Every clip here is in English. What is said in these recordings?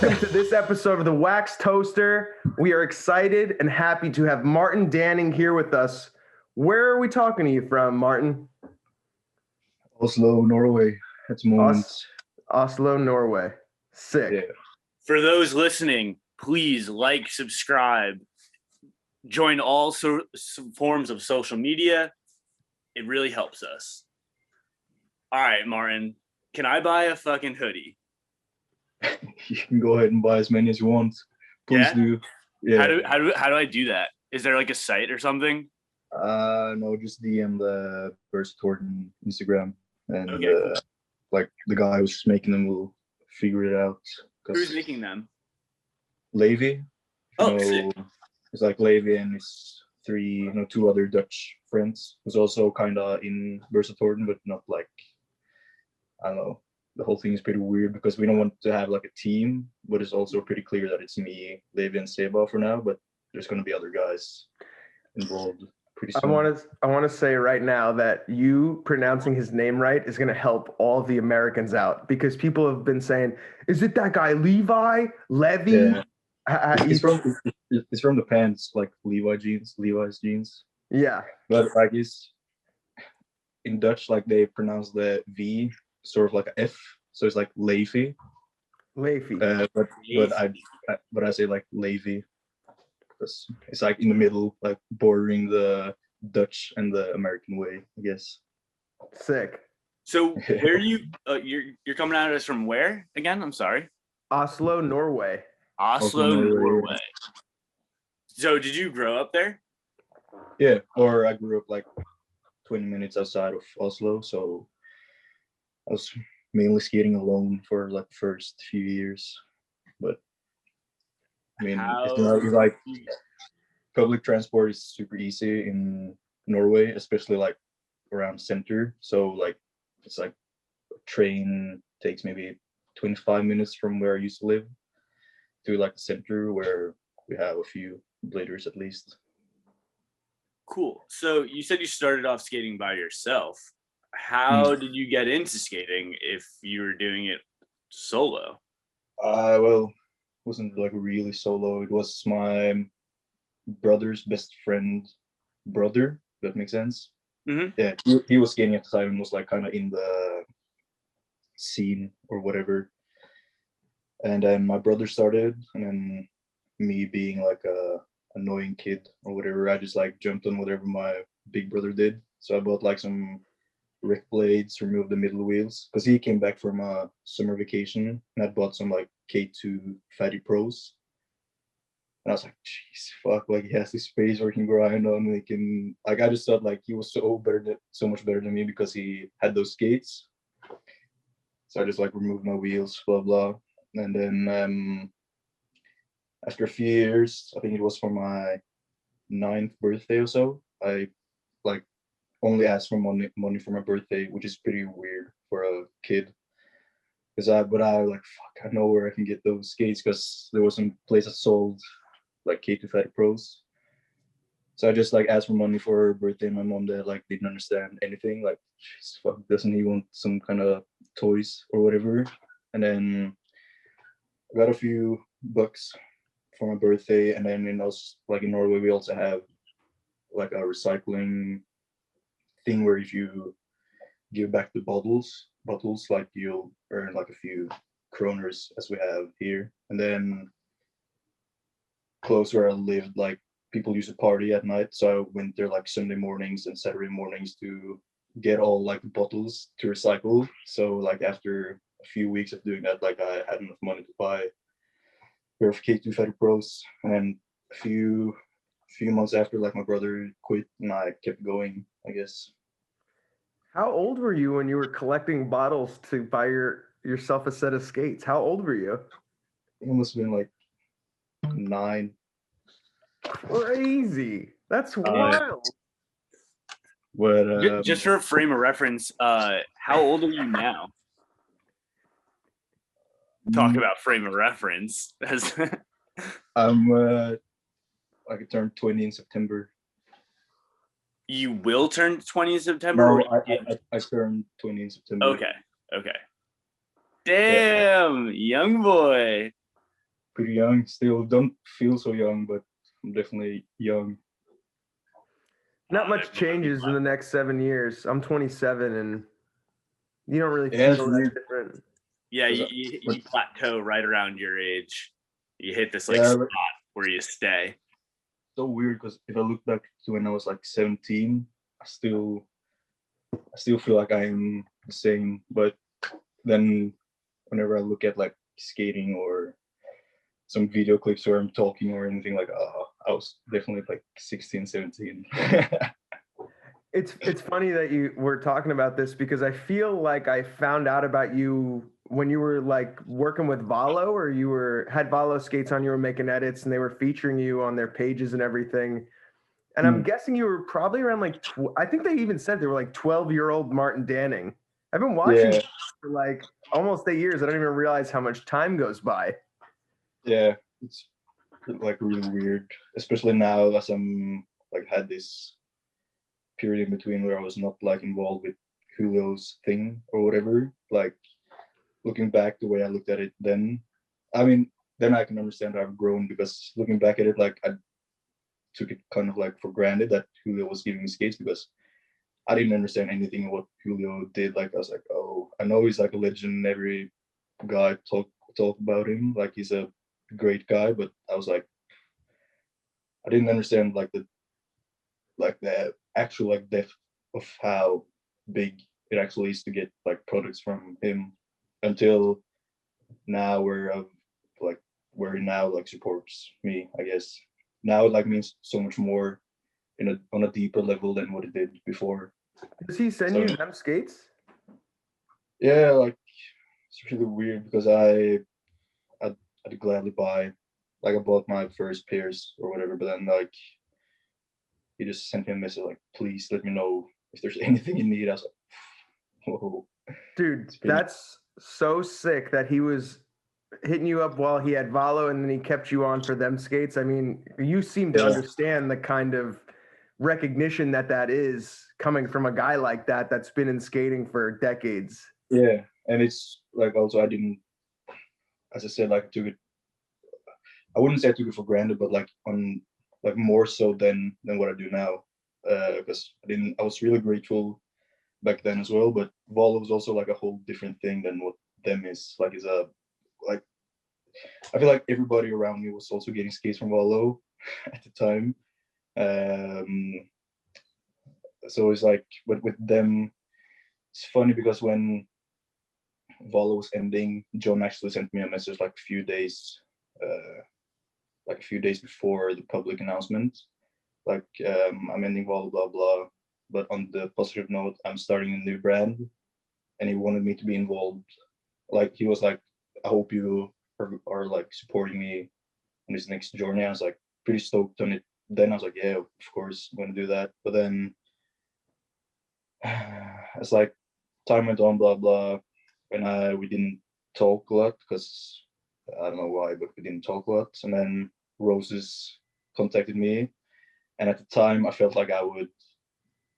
Welcome to this episode of the Wax Toaster. We are excited and happy to have Martin Danning here with us. Where are we talking to you from, Martin? Oslo, Norway at the moment. Oslo, Norway. Sick. Yeah. For those listening, please like, subscribe, join all forms of social media. It really helps us. All right, Martin, can I buy a fucking hoodie? You can go ahead and buy as many as you want. Please do. Yeah. How do I do that? Is there like a site or something? No, just DM the Burza Torden Instagram, and Okay, cool. like the guy who's just making them will figure it out. Who's making them? Levi. Sick. It's like Levi and his two other Dutch friends who's also kind of in Burza Torden, but not like, I don't know. The whole thing is pretty weird because we don't want to have like a team, but it's also pretty clear that it's me, Levi, and Seba for now. But there's going to be other guys involved pretty soon. I want to say right now that you pronouncing his name right is going to help all the Americans out, because people have been saying, "Is it that guy Levi? Levy?" Yeah. It's from the pants, like Levi's jeans. Yeah, but like it's in Dutch, like they pronounce the V sort of like a F, so it's like Levi. But I say like Levi because it's like in the middle, like bordering the Dutch and the American way, I guess. Sick. So where you're coming at us from where again? I'm sorry. Oslo, Norway. Oslo, Norway. So did you grow up there? Yeah, or I grew up like 20 minutes outside of Oslo, so I was mainly skating alone for like the first few years. But I mean, it's like public transport is super easy in Norway, especially like around center. So like it's like a train takes maybe 25 minutes from where I used to live to like the center where we have a few bladers at least. Cool. So you said you started off skating by yourself. How did you get into skating if you were doing it solo? Well, it wasn't like really solo. It was my brother's best friend brother, if that makes sense. Mm-hmm. Yeah, he was skating at the time and was like kind of in the scene or whatever. And then my brother started, and then me being like a annoying kid or whatever, I just like jumped on whatever my big brother did. So I bought like some Rick blades, removed the middle wheels, because he came back from a summer vacation, and I bought some like K2 Fatty Pros. And I was like, jeez, fuck, like he has this space where he can grind on, he can, like, I just thought like he was so much better than me because he had those skates. So I just like removed my wheels, blah blah. And then after a few years, I think it was for my 9th birthday or so, I like only asked for money for my birthday, which is pretty weird for a kid. But I like, fuck, I know where I can get those skates, because there was some place that sold like K2 Fatty Pros. So I just like asked for money for her birthday. My mom dad like didn't understand anything. Like, jeez, fuck, doesn't he want some kind of toys or whatever? And then I got a few bucks for my birthday, and then in Norway we also have like a recycling thing where if you give back the bottles like you'll earn like a few kroners as we have here. And then close where I lived, like people used to party at night, so I went there like Sunday mornings and Saturday mornings to get all like bottles to recycle. So like after a few weeks of doing that, like I had enough money to buy pair of K2 Fatty Pros. And a few months after, like my brother quit and I kept going, I guess. How old were you when you were collecting bottles to buy yourself a set of skates? How old were you? It must have been like 9. Crazy. That's wild. But just for a frame of reference, how old are you now? Talk about frame of reference. I'm I could turn 20 in September. You will turn 20 in September? No, I turned 20 in September. Okay. Damn, yeah. Young boy. pretty young still. Don't feel so young, but I'm definitely young. Not much changes in the next 7 years. I'm 27, and you don't really Yeah, feel that different. Yeah, you plateau right around your age. You hit this like Yeah, spot where you stay. so weird because if I look back to when I was like 17, I still feel like I'm the same. But then whenever I look at like skating or some video clips where I'm talking or anything, like I was definitely like 16, 17. It's funny that you were talking about this because I feel like I found out about you when you were like working with Valo, or you had Valo skates on, you were making edits and they were featuring you on their pages and everything. And I'm guessing you were probably around like I think they even said they were like 12-year-old Martin Danning. I've been watching Yeah. for like almost 8 years. I don't even realize how much time goes by. Yeah, it's like really weird, especially now as I'm like had this period in between where I was not like involved with Julio's thing or whatever. Like looking back the way I looked at it then, I mean, then I can understand I've grown, because looking back at it, like I took it kind of like for granted that Julio was giving me skates, because I didn't understand anything of what Julio did. Like I was like, oh, I know he's like a legend. Every guy talk about him like he's a great guy, but I was like, I didn't understand like the actual like depth of how big it actually is to get like products from him until now, where where he now like supports me. I guess now it like means so much more on a deeper level than what it did before. Does he send you them skates? Yeah, like it's really weird because I'd gladly buy, like I bought my first pairs or whatever, but then like he just sent me a message like, please let me know if there's anything you need. I was like, whoa. Dude, that's so sick that he was hitting you up while he had Valo and then he kept you on for them skates. I mean, you seem to understand the kind of recognition that is coming from a guy like that that's been in skating for decades. Yeah, and it's like also I didn't, as I said, like took it. I wouldn't say I took it for granted, but like on like more so than what I do now, because I was really grateful back then as well. But Valo was also like a whole different thing than what them is. Like is a like I feel like everybody around me was also getting skates from Valo at the time. So it's like, but with them, it's funny because when Valo was ending, John actually sent me a message like a few days before the public announcement, like I'm ending Valo, blah blah. But on the positive note, I'm starting a new brand, and he wanted me to be involved. Like he was like, I hope you are like supporting me on this next journey. I was like pretty stoked on it. Then I was like, yeah, of course, I'm gonna do that. But then it's like time went on, blah blah, and we didn't talk a lot because I don't know why, but we didn't talk a lot. And then Roces contacted me, and at the time I felt like I would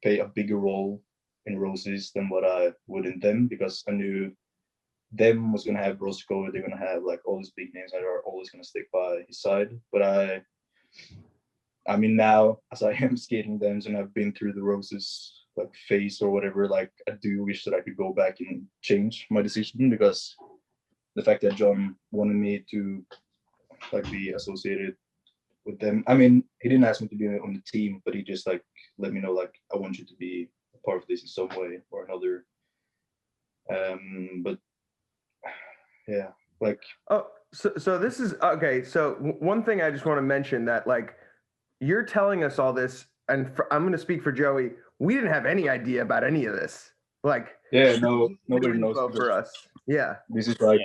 play a bigger role in Roces than what I would in them, because I knew them was gonna have Roscoe, they're gonna have like all these big names that are always gonna stick by his side. But I mean now as I am skating them and I've been through the Roces like phase or whatever, like I do wish that I could go back and change my decision, because the fact that John wanted me to like be associated with them. I mean, he didn't ask me to be on the team, but he just like let me know like I want you to be a part of this in some way or another. But yeah, like so this is okay. So one thing I just want to mention that like you're telling us all this, and I'm going to speak for Joey. We didn't have any idea about any of this. Like yeah, no, nobody knows for us. Yeah, this is like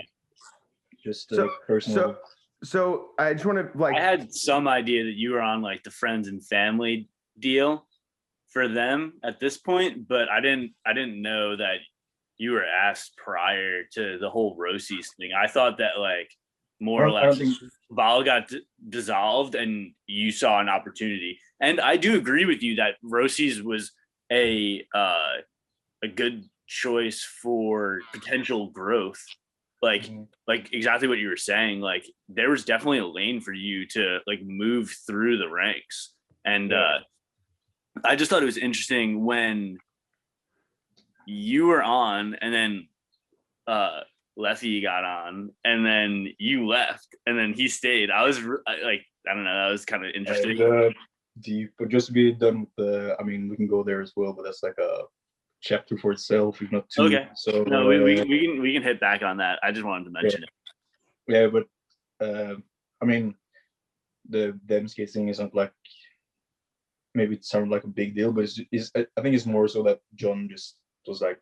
just personal. So I just want to like. I had some idea that you were on like the friends and family deal for them at this point, but I didn't know that you were asked prior to the whole Roces thing. I thought that like more or less Val got dissolved and you saw an opportunity. And I do agree with you that Roces was a good choice for potential growth. like Mhm. like exactly what you were saying. Like there was definitely a lane for you to like move through the ranks. And Yeah. I just thought it was interesting when you were on and then Leffy got on and then you left and then he stayed. Like, I don't know, that was kind of interesting. And but just to be done with I mean, we can go there as well, but that's like a chapter for itself, if not two. Okay. So No, we can hit back on that. I just wanted to mention it. Yeah, but I mean, the them skate thing isn't like, maybe it sounded like a big deal, but I think it's more so that John just was like,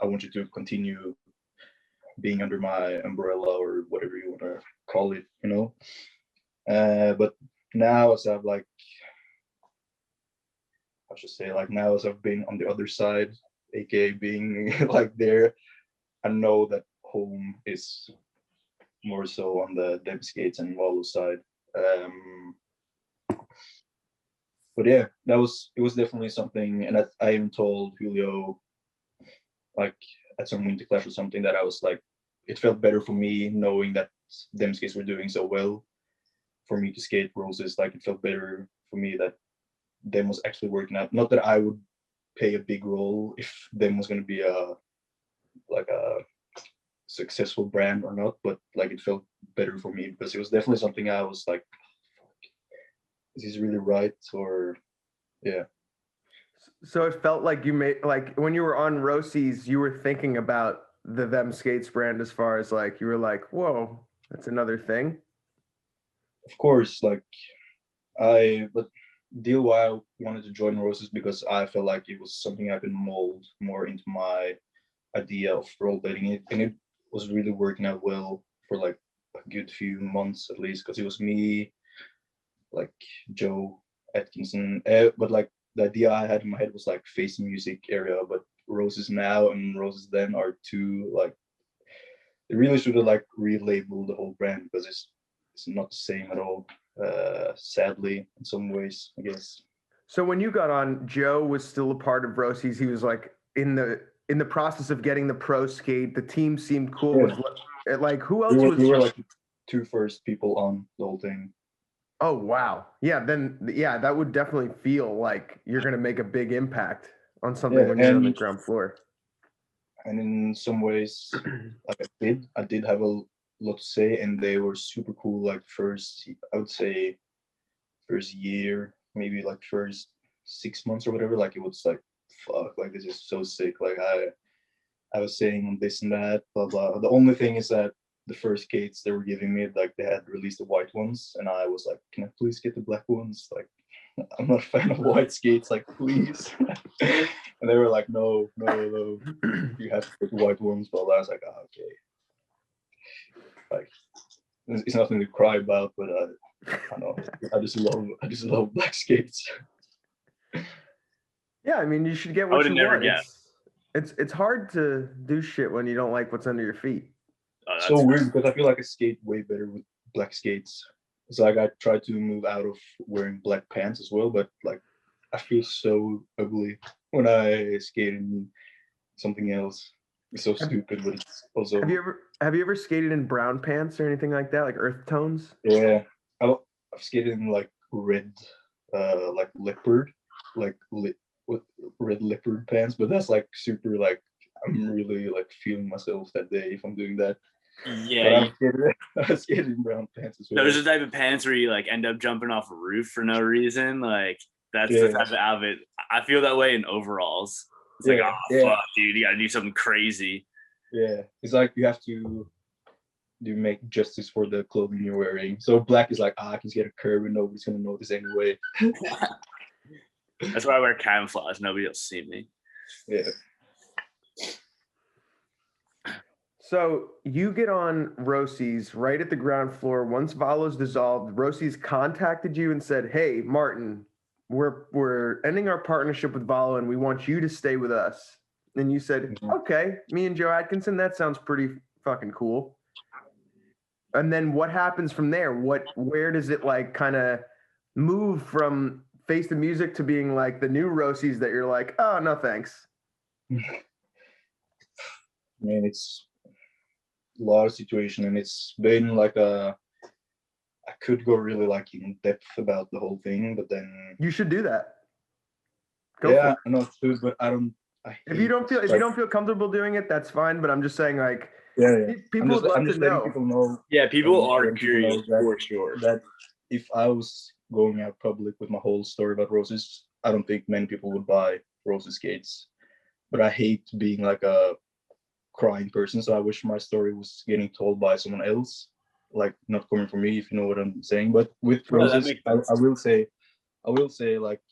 I want you to continue being under my umbrella or whatever you want to call it, you know. But now, as I've like, I should say, like now as I've been on the other side, aka being like there, I know that home is more so on the Deb skates and Wallow side. But yeah, it was definitely something, and I even told Julio, like at some winter clash or something, that I was like, it felt better for me knowing that them skates were doing so well for me to skate Roces. Like it felt better for me that them was actually working out. Not that I would play a big role if them was going to be a successful brand or not, but like it felt better for me because it was definitely something I was like, is this really right? Or yeah. So it felt like you made, like when you were on Roces, you were thinking about the Them Skates brand as far as like, you were like, whoa, that's another thing. Of course, like but deal why I wanted to join Roces because I felt like it was something I could mold more into my idea of rollerblading it, and it was really working out well for like a good few months at least, because it was me, like Joe Atkinson, but like the idea I had in my head was like face music area, but Roces now and Roces then are two, like they really should have like relabeled the whole brand because it's not the same at all. Sadly, in some ways, I guess. So when you got on, Joe was still a part of Roces. He was like in the process of getting the pro skate. The team seemed cool. Yeah. Was like, who else was? We were like the two first people on the whole thing. Oh wow, yeah. Then yeah, that would definitely feel like you're gonna make a big impact on something when you're on the ground floor. And in some ways, like I did have a lot to say, and they were super cool. Like I would say first year, maybe like first 6 months or whatever. Like it was like, fuck, like this is so sick. Like I was saying this and that, blah blah. The only thing is that the first skates they were giving me, like they had released the white ones, and I was like, can I please get the black ones? Like I'm not a fan of white skates, like please. And they were like, no, you have to get the white ones. But I was like, oh, okay. Like it's nothing to cry about, but I know I just love black skates. Yeah, I mean, you should get what you never want. guess. It's hard to do shit when you don't like what's under your feet. So weird because I feel like I skate way better with black skates. It's like I try to move out of wearing black pants as well, but like I feel so ugly when I skate in something else. It's so stupid, but it's also. Have you ever skated in brown pants or anything like that, like earth tones? Yeah, I've skated in like red, like leopard, like red leopard pants, but that's like super like I'm really like feeling myself that day if I'm doing that. Yeah, I skated in brown pants as well. Those are the type of pants where you like end up jumping off a roof for no reason. Like that's the type of outfit. I feel that way in overalls. It's like, fuck, dude, you gotta do something crazy. Yeah, it's like you have to make justice for the clothing you're wearing. So black is like, I can get a curve and nobody's gonna notice anyway. That's why I wear camouflage. Nobody will see me. Yeah. So you get on Roces right at the ground floor. Once Valo's dissolved, Roces contacted you and said, "Hey, Martin, we're ending our partnership with Valo, and we want you to stay with us." And you said, "Okay, me and Joe Atkinson, that sounds pretty fucking cool." And then what happens from there? Where does it like kind of move from Face the Music to being like the new Roces that you're like, "Oh, no, thanks." Man, lot of situation, and it's been like I could go really like in depth about the whole thing, but then You should do that. Go for yeah, it. no, too, but I don't. I If you hate don't feel comfortable doing it, that's fine. But I'm just saying, like, yeah. people would love I'm to just letting know. people know. Yeah, people are Letting people curious know that for sure. that if I was going out public with my whole story about Roces, I don't think many people would buy Roces skates. But I hate being like a crying person, so I wish my story was getting told by someone else, like not coming from me, if you know what I'm saying. But with No, that Roces, makes sense. I will say, like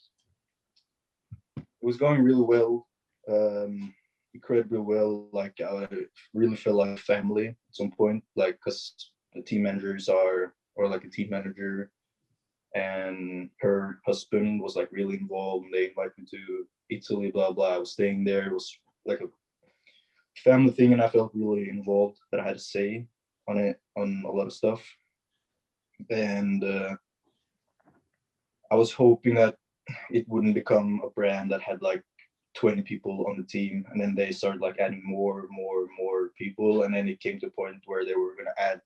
it was going really well, incredibly well. Like I really felt like family at some point, like because the team managers are, or like a team manager and her husband was like really involved. And they invited me to Italy, blah blah. I was staying there. It was like a family thing, and I felt really involved that I had to say on it, on a lot of stuff. And I was hoping that it wouldn't become a brand that had like 20 people on the team, and then they started like adding more people, and then it came to a point where they were going to add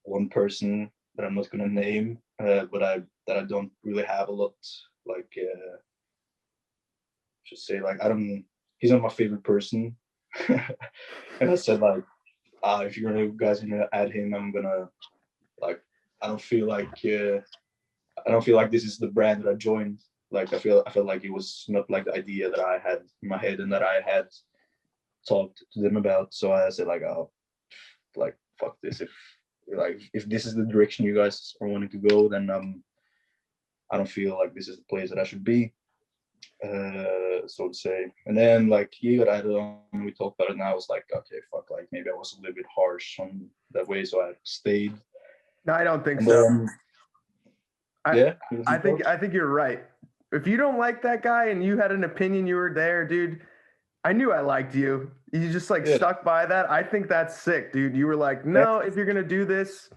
one person that I'm not going to name, but I don't really have a lot, like should say, like I don't, he's not my favorite person. And I said like, if you're gonna guys are gonna add him, I'm gonna like, I don't feel like I don't feel like this is the brand that I joined. Like I felt like it was not like the idea that I had in my head and that I had talked to them about. So I said like, oh, like fuck this. If this is the direction you guys are wanting to go, then I don't feel like this is the place that I should be, so to say. And then like he got added on, we talked about it, and I was like, okay, fuck, like maybe I was a little bit harsh on that way, so I stayed. No, I don't think And so. then yeah, I think you're right. If you don't like that guy and you had an opinion, you were there, dude. I knew I liked you. You just like stuck by that. I think that's sick, dude. You were like, no, if you're gonna do this,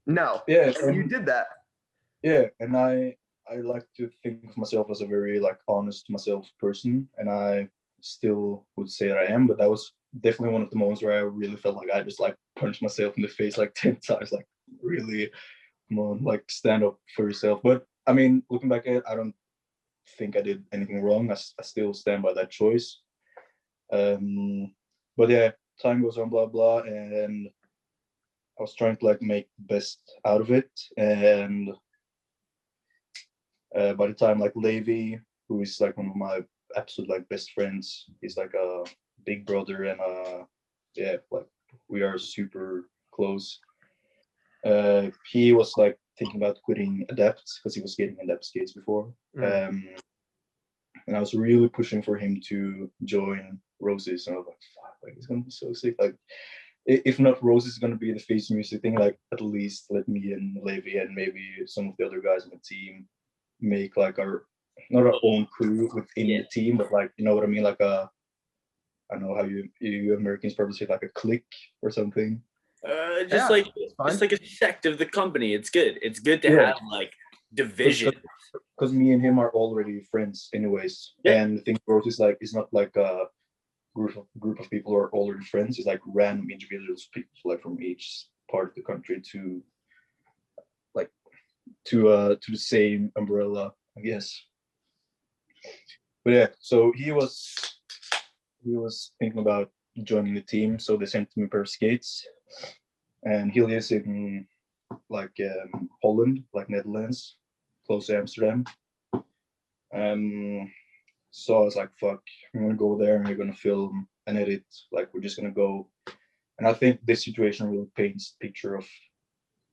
no. yeah, And you did that. yeah, and I like to think of myself as a very like honest to myself person, and I still would say that I am. But that was definitely one of the moments where I really felt like I just like punched myself in the face like 10 times, like really, come on, like stand up for yourself. But I mean, looking back at it, I don't think I did anything wrong. I still stand by that choice. But yeah, time goes on, blah blah, and I was trying to like make the best out of it. And by the time like Levi, who is like one of my absolute like best friends, he's like a big brother, and yeah, like we are super close. He was like thinking about quitting Adapt because he was getting Adapt skates before. And I was really pushing for him to join Roces, and I was like, fuck, like it's gonna be so sick. Like if not Roces is gonna be the face music thing, like at least let me and Levi and maybe some of the other guys on the team make like our, not our own crew within the team, but like, you know what I mean, like a, I don't know how you Americans probably say like a clique or something. Just like a sect of the company. It's good. It's good to have like division. Because me and him are already friends anyways. And the thing growth is like, it's not like a group of people who are already friends. It's like random individuals, people like from each part of the country to like to the same umbrella, I guess. But yeah, so he was thinking about joining the team, so they sent him a pair of skates, and he lives in like Holland, like Netherlands, close to Amsterdam. So I was like, fuck, I'm gonna go there and we're gonna film and edit. Like we're just gonna go. And I think this situation really paints a picture of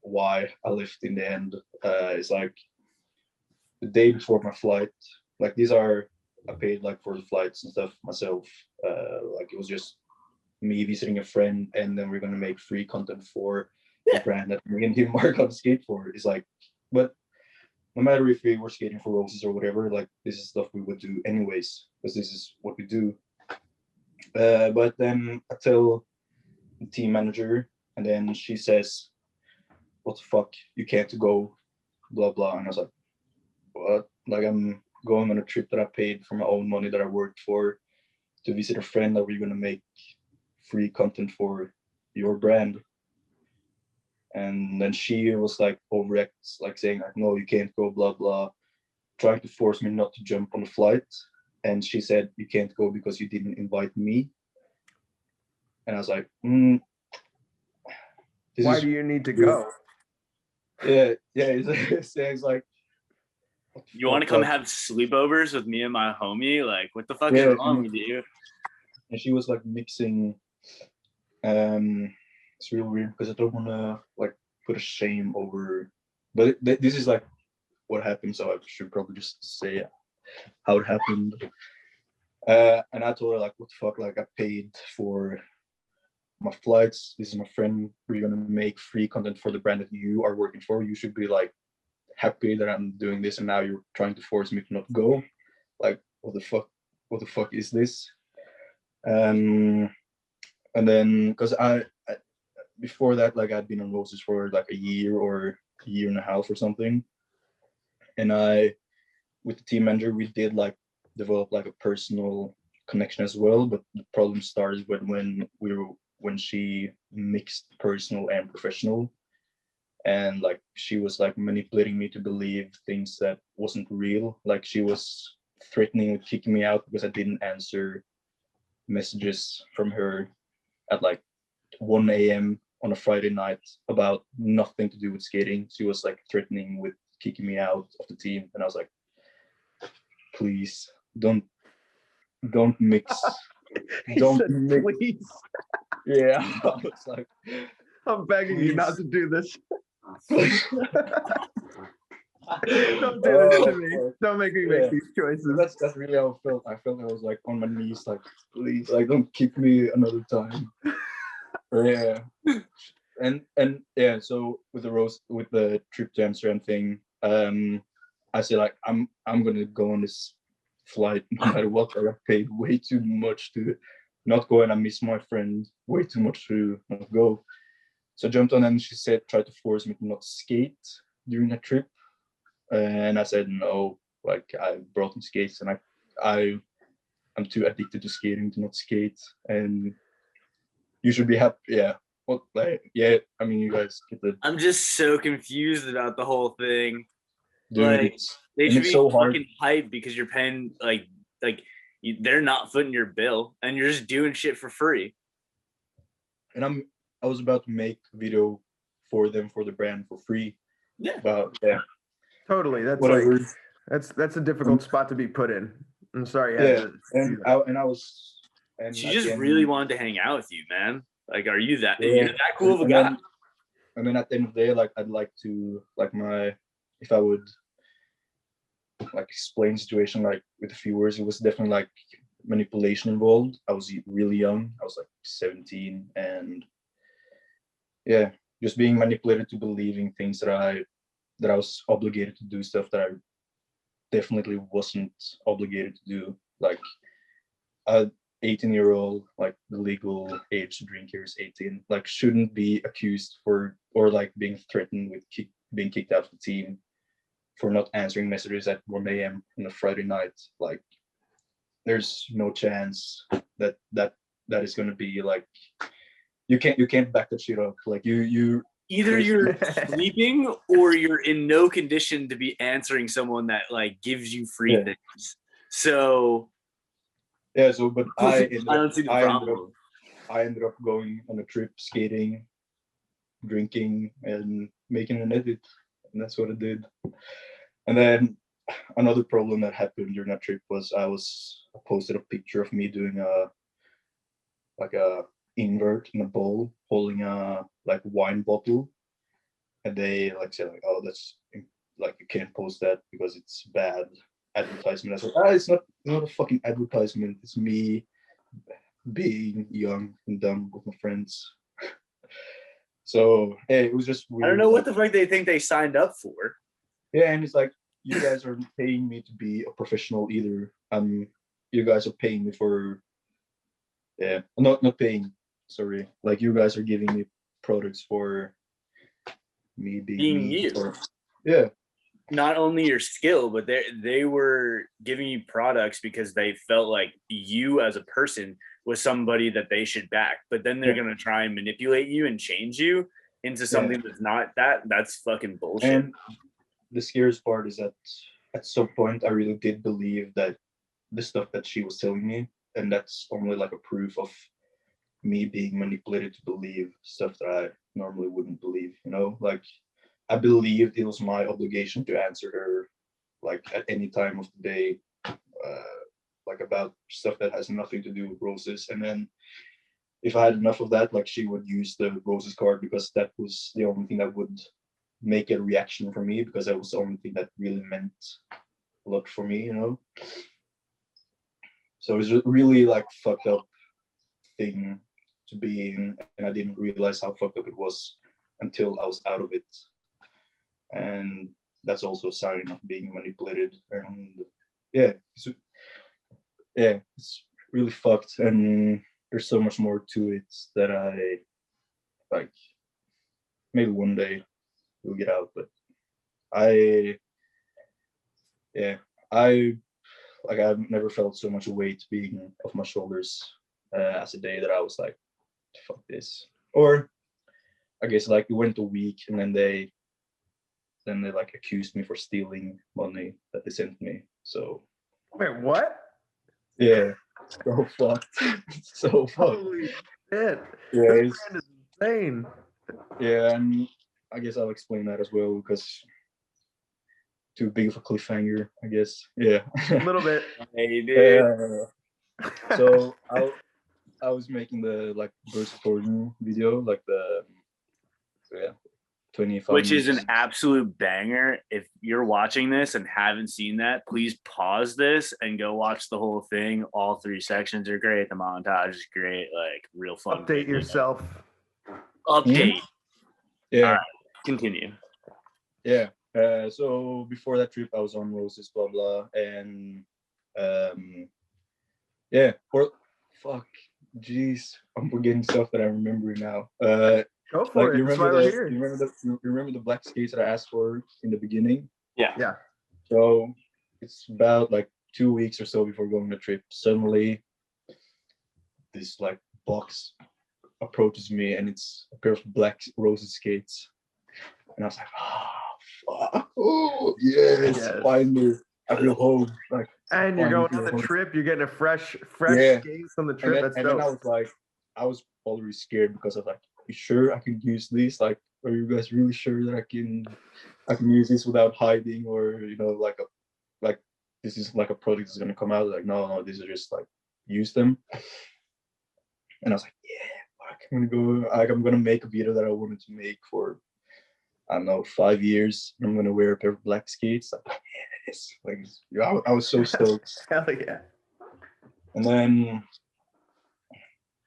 why I left in the end. It's like the day before my flight. Like these are, I paid like for the flights and stuff myself. Like it was just me visiting a friend, and then we're gonna make free content for the brand that me and him are gonna skate for. It's like, but no matter if we were skating for Roces or whatever, like this is stuff we would do anyways, because this is what we do. But then I tell the team manager, and then she says, what the fuck, you can't go, blah blah. And I was like, what? Like I'm going on a trip that I paid for my own money that I worked for to visit a friend that we're gonna make free content for. your brand. And then she was like overacts, like saying like, no, you can't go, blah blah, trying to force me not to jump on the flight. And she said, you can't go because you didn't invite me. And I was like, why do you need to go? Yeah, it's like, You want to come have sleepovers with me and my homie? Like, what the fuck is wrong with you? And she was like mixing. It's real weird because I don't want to like put a shame over, but this is like what happened. So I should probably just say how it happened. And I told her like, what the fuck? Like, I paid for my flights. This is my friend. We're gonna make free content for the brand that you are working for. You should be like happy that I'm doing this, and now you're trying to force me to not go. Like, what the fuck is this? And then because I before that, like, I'd been on Roces for like a year or a year and a half or something, and with the team manager, we did like develop like a personal connection as well. But the problem started when she mixed personal and professional, and like she was like manipulating me to believe things that wasn't real. Like, she was threatening with kicking me out because I didn't answer messages from her at like 1 a.m. on a Friday night about nothing to do with skating. She was like threatening with kicking me out of the team, and I was like, please don't mix. Don't mix. Please. Yeah, I was like, I'm begging you not to do this. Don't do this to me. Don't make me make these choices. That's really how I felt. I felt I was like on my knees, like, please, like, don't kick me another time. Yeah. And yeah, so with the trip to Amsterdam thing, I said like, I'm gonna go on this flight no matter what. I got paid way too much to not go, and I miss my friend way too much to not go. So I jumped on, and she tried to force me to not skate during the trip. And I said no, like, I brought in skates, and I'm too addicted to skating to not skate, and you should be happy. Yeah. Well, like, yeah, I mean, you guys get the. I'm just so confused about the whole thing. Dude, like, they should be so fucking hyped because you're paying they're not footing your bill, and you're just doing shit for free. And I was about to make a video for them, for the brand, for free. Yeah. But yeah. Totally. That's Whatever. like that's a difficult spot to be put in. I'm sorry. Yeah. I was. And she just really wanted to hang out with you, man. Like, are you that? Yeah. You're that cool of a guy? And then at the end of the day, like, I'd like to, like, if I would like explain the situation like with a few words, it was definitely like manipulation involved. I was really young. I was like 17, and yeah, just being manipulated to believing things that I was obligated to do stuff that I definitely wasn't obligated to do. Like, a 18-year-old, like, the legal age to drink here is 18, like, shouldn't be accused or like being threatened with being kicked out of the team for not answering messages at 1 a.m. on a Friday night. Like, there's no chance that is going to be like, you can't back that shit up. Like, you either you're sleeping or you're in no condition to be answering someone that like gives you free things. So yeah, so but I don't see the problem. I ended up going on a trip, skating, drinking, and making an edit, and that's what I did. And then another problem that happened during that trip was I posted a picture of me doing a invert in a bowl, holding a like wine bottle, and they like said like, oh, that's like, you can't post that because it's bad advertisement. I said, it's not a fucking advertisement. It's me being young and dumb with my friends. So hey, it was just weird. I don't know what the fuck they think they signed up for. Yeah, and it's like, you guys aren't paying me to be a professional either. You guys are paying me for, not paying. Sorry, like, you guys are giving me products for me being me. You. Yeah. Not only your skill, but they were giving you products because they felt like you as a person with somebody that they should back, but then they're going to try and manipulate you and change you into something that's not that. That's fucking bullshit. And the scariest part is that at some point I really did believe that the stuff that she was telling me, and that's only like a proof of me being manipulated to believe stuff that I normally wouldn't believe, you know? Like, I believed it was my obligation to answer her, like, at any time of the day, like, about stuff that has nothing to do with Roces. And then if I had enough of that, like, she would use the Roces card because that was the only thing that would make a reaction for me, because that was the only thing that really meant a lot for me, you know? So it was a really, like, fucked up thing to be in, and I didn't realize how fucked up it was until I was out of it. And that's also a sign of being manipulated. And it's really fucked, and there's so much more to it that I like. Maybe one day we'll get out, but I've never felt so much weight being off my shoulders as a day that I was like, fuck this. Or I guess like it went a week, and then they like accused me for stealing money that they sent me. So wait, what? Yeah, so fucked. So fucked. Holy shit! Yeah, This brand is insane. Yeah, and I guess I'll explain that as well, because too big of a cliffhanger, I guess. Yeah, a little bit. Hey, dude. So I was making the like Burza Torden video, like the 25 which is minutes. an absolute banger. If you're watching this and haven't seen that, please pause this and go watch the whole thing. All 3 sections are great. The montage is great. Like, real fun. Update yourself. Update. Yeah. All right, continue. Yeah. So before that trip, I was on Roces, blah blah, and jeez, I'm forgetting stuff that I remember now. Go for it. That's why we're here. You remember the black skates that I asked for in the beginning? Yeah. So it's about like 2 weeks or so before going on the trip. Suddenly, this like box approaches me, and it's a pair of black Roces skates, and I was like, fuck. Oh yes. Finally, I feel home. Like, and you're going on the trip. You're getting a fresh skates on the trip. And then I was like, I was already scared, because I was like, you sure I can use these? Like, are you guys really sure that I can use this without hiding, or like this is like a product that's gonna come out? Like, no, these are just like, use them. And I was like, I'm gonna make a video that I wanted to make for, I don't know, 5 years. I'm gonna wear a pair of black skates. Like, yes. Like, I was so stoked. Hell yeah. And then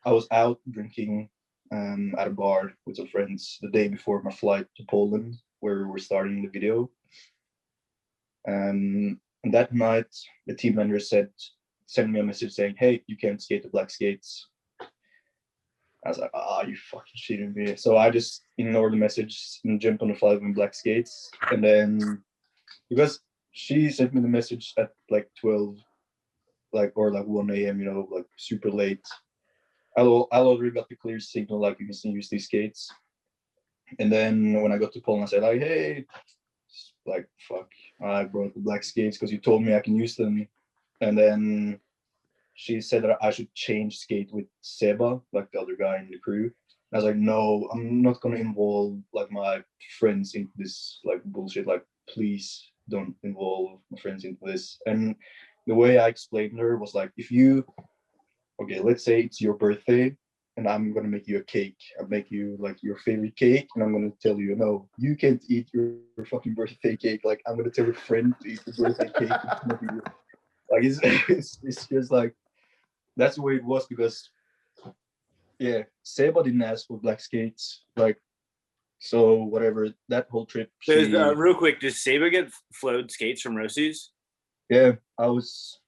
I was out drinking at a bar with some friends the day before my flight to Poland, where we're starting the video. And that night, the team manager sent me a message saying, "Hey, you can't skate the black skates." I was like, you fucking shitting me. So I just ignored the message and jumped on the flight with black skates. And then, because she sent me the message at like 12, or 1 a.m., like super late. I already got the clear signal, like, you can use these skates. And then when I got to Poland, I said, like, hey, like, fuck, I brought the black skates because you told me I can use them. And then she said that I should change skate with Seba, like the other guy in the crew. And I was like, no, I'm not gonna involve like my friends into this like bullshit. Like, please don't involve my friends into this. And the way I explained to her was like, let's say it's your birthday, and I'm gonna make you a cake. I'll make you like your favorite cake, and I'm gonna tell you, no, you can't eat your fucking birthday cake. Like, I'm gonna tell your friend to eat the birthday cake. Like, it's just like, that's the way it was, because Seba didn't ask for black skates. Like, so whatever, that whole trip. Real quick, does Seba get flowed skates from Roces? Yeah, I was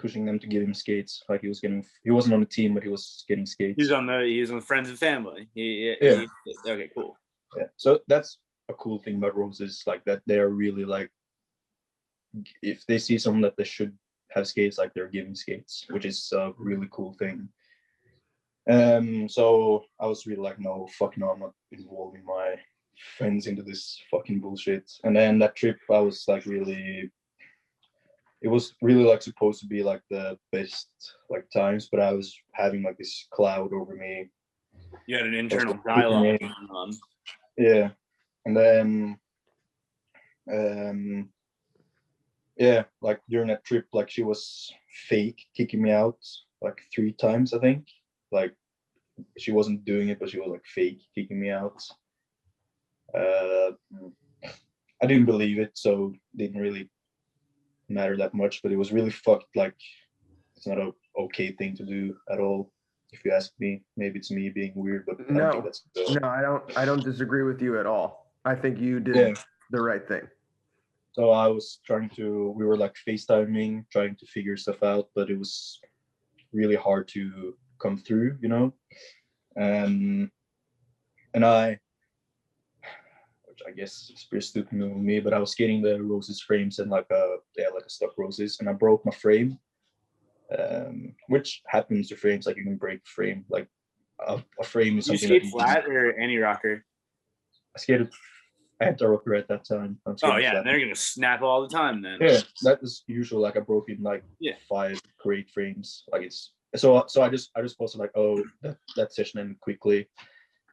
pushing them to give him skates. Like, he wasn't on the team, but he was getting skates. He was on the friends and family. Okay, cool. Yeah, so that's a cool thing about Roces, like, that they are really like, if they see someone that they should have skates, like, they're giving skates, which is a really cool thing. So I was really like, no, fuck no, I'm not involving my friends into this fucking bullshit. And then that trip, I was like really, it was really like supposed to be like the best like times, but I was having like this cloud over me. You had an It was, internal like, dialogue me. going on. Yeah. And then yeah, like during that trip, like she was fake kicking me out like 3 times, I think. Like she wasn't doing it, but she was like fake kicking me out. I didn't believe it, so it didn't really matter that much, but it was really fucked. Like it's not a okay thing to do at all. If you ask me, maybe it's me being weird, but I don't think No, that's no, I don't disagree with you at all. I think you did yeah. the right thing. So I was we were like FaceTiming, trying to figure stuff out, but it was really hard to come through, you know. And which I guess is pretty stupid of me, but I was getting the Roces frames and like a stock Roces, and I broke my frame, which happens to frames. Like you can break frame. Like a frame is You something that skate flat or any rocker? I skated anti-rocker at that time. Oh yeah, they're gonna snap all the time then. Yeah, that is usual. Like I broke in like 5 great frames. Like it's so I just posted like, oh, that session ended quickly,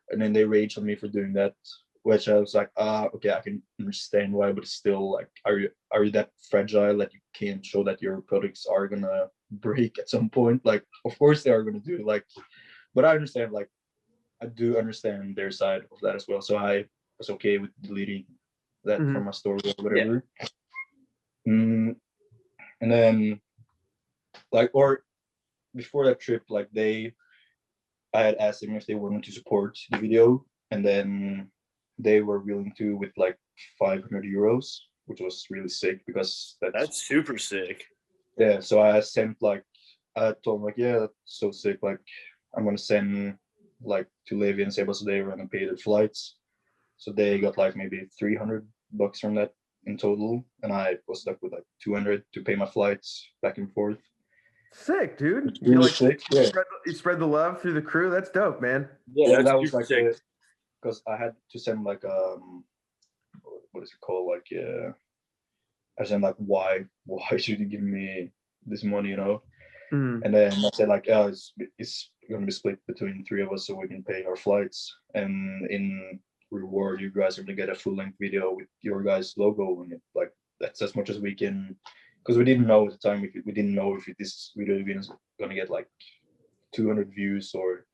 and then they raged on me for doing that, which I was like, okay, I can understand why, but still, like, are you that fragile that you can't show that your products are gonna break at some point? Like, of course they are gonna do, like, but I understand, like, I do understand their side of that as well. So I was okay with deleting that from my story or whatever. And then, like, or before that trip, like I had asked them if they wanted to support the video, and then they were willing to with like 500 euros, which was really sick because that's super sick. Yeah, so I told them like, yeah, that's so sick. Like, I'm gonna send like to Levi and Sebas, they were gonna pay their flights, so they got like maybe $300 from that in total, and I was stuck with like 200 to pay my flights back and forth. Sick, dude. Really like, sick. Yeah. You spread the love through the crew. That's dope, man. Yeah, that was like because I had to send like what is it called? Like I sent like why should you give me this money, you know? And then I said like, oh, it's gonna be split between 3 of us so we can pay our flights, and in reward you guys are gonna get a full-length video with your guys' logo on it. Like that's as much as we can, because we didn't know at the time, we didn't know if this video is gonna get like 200 views or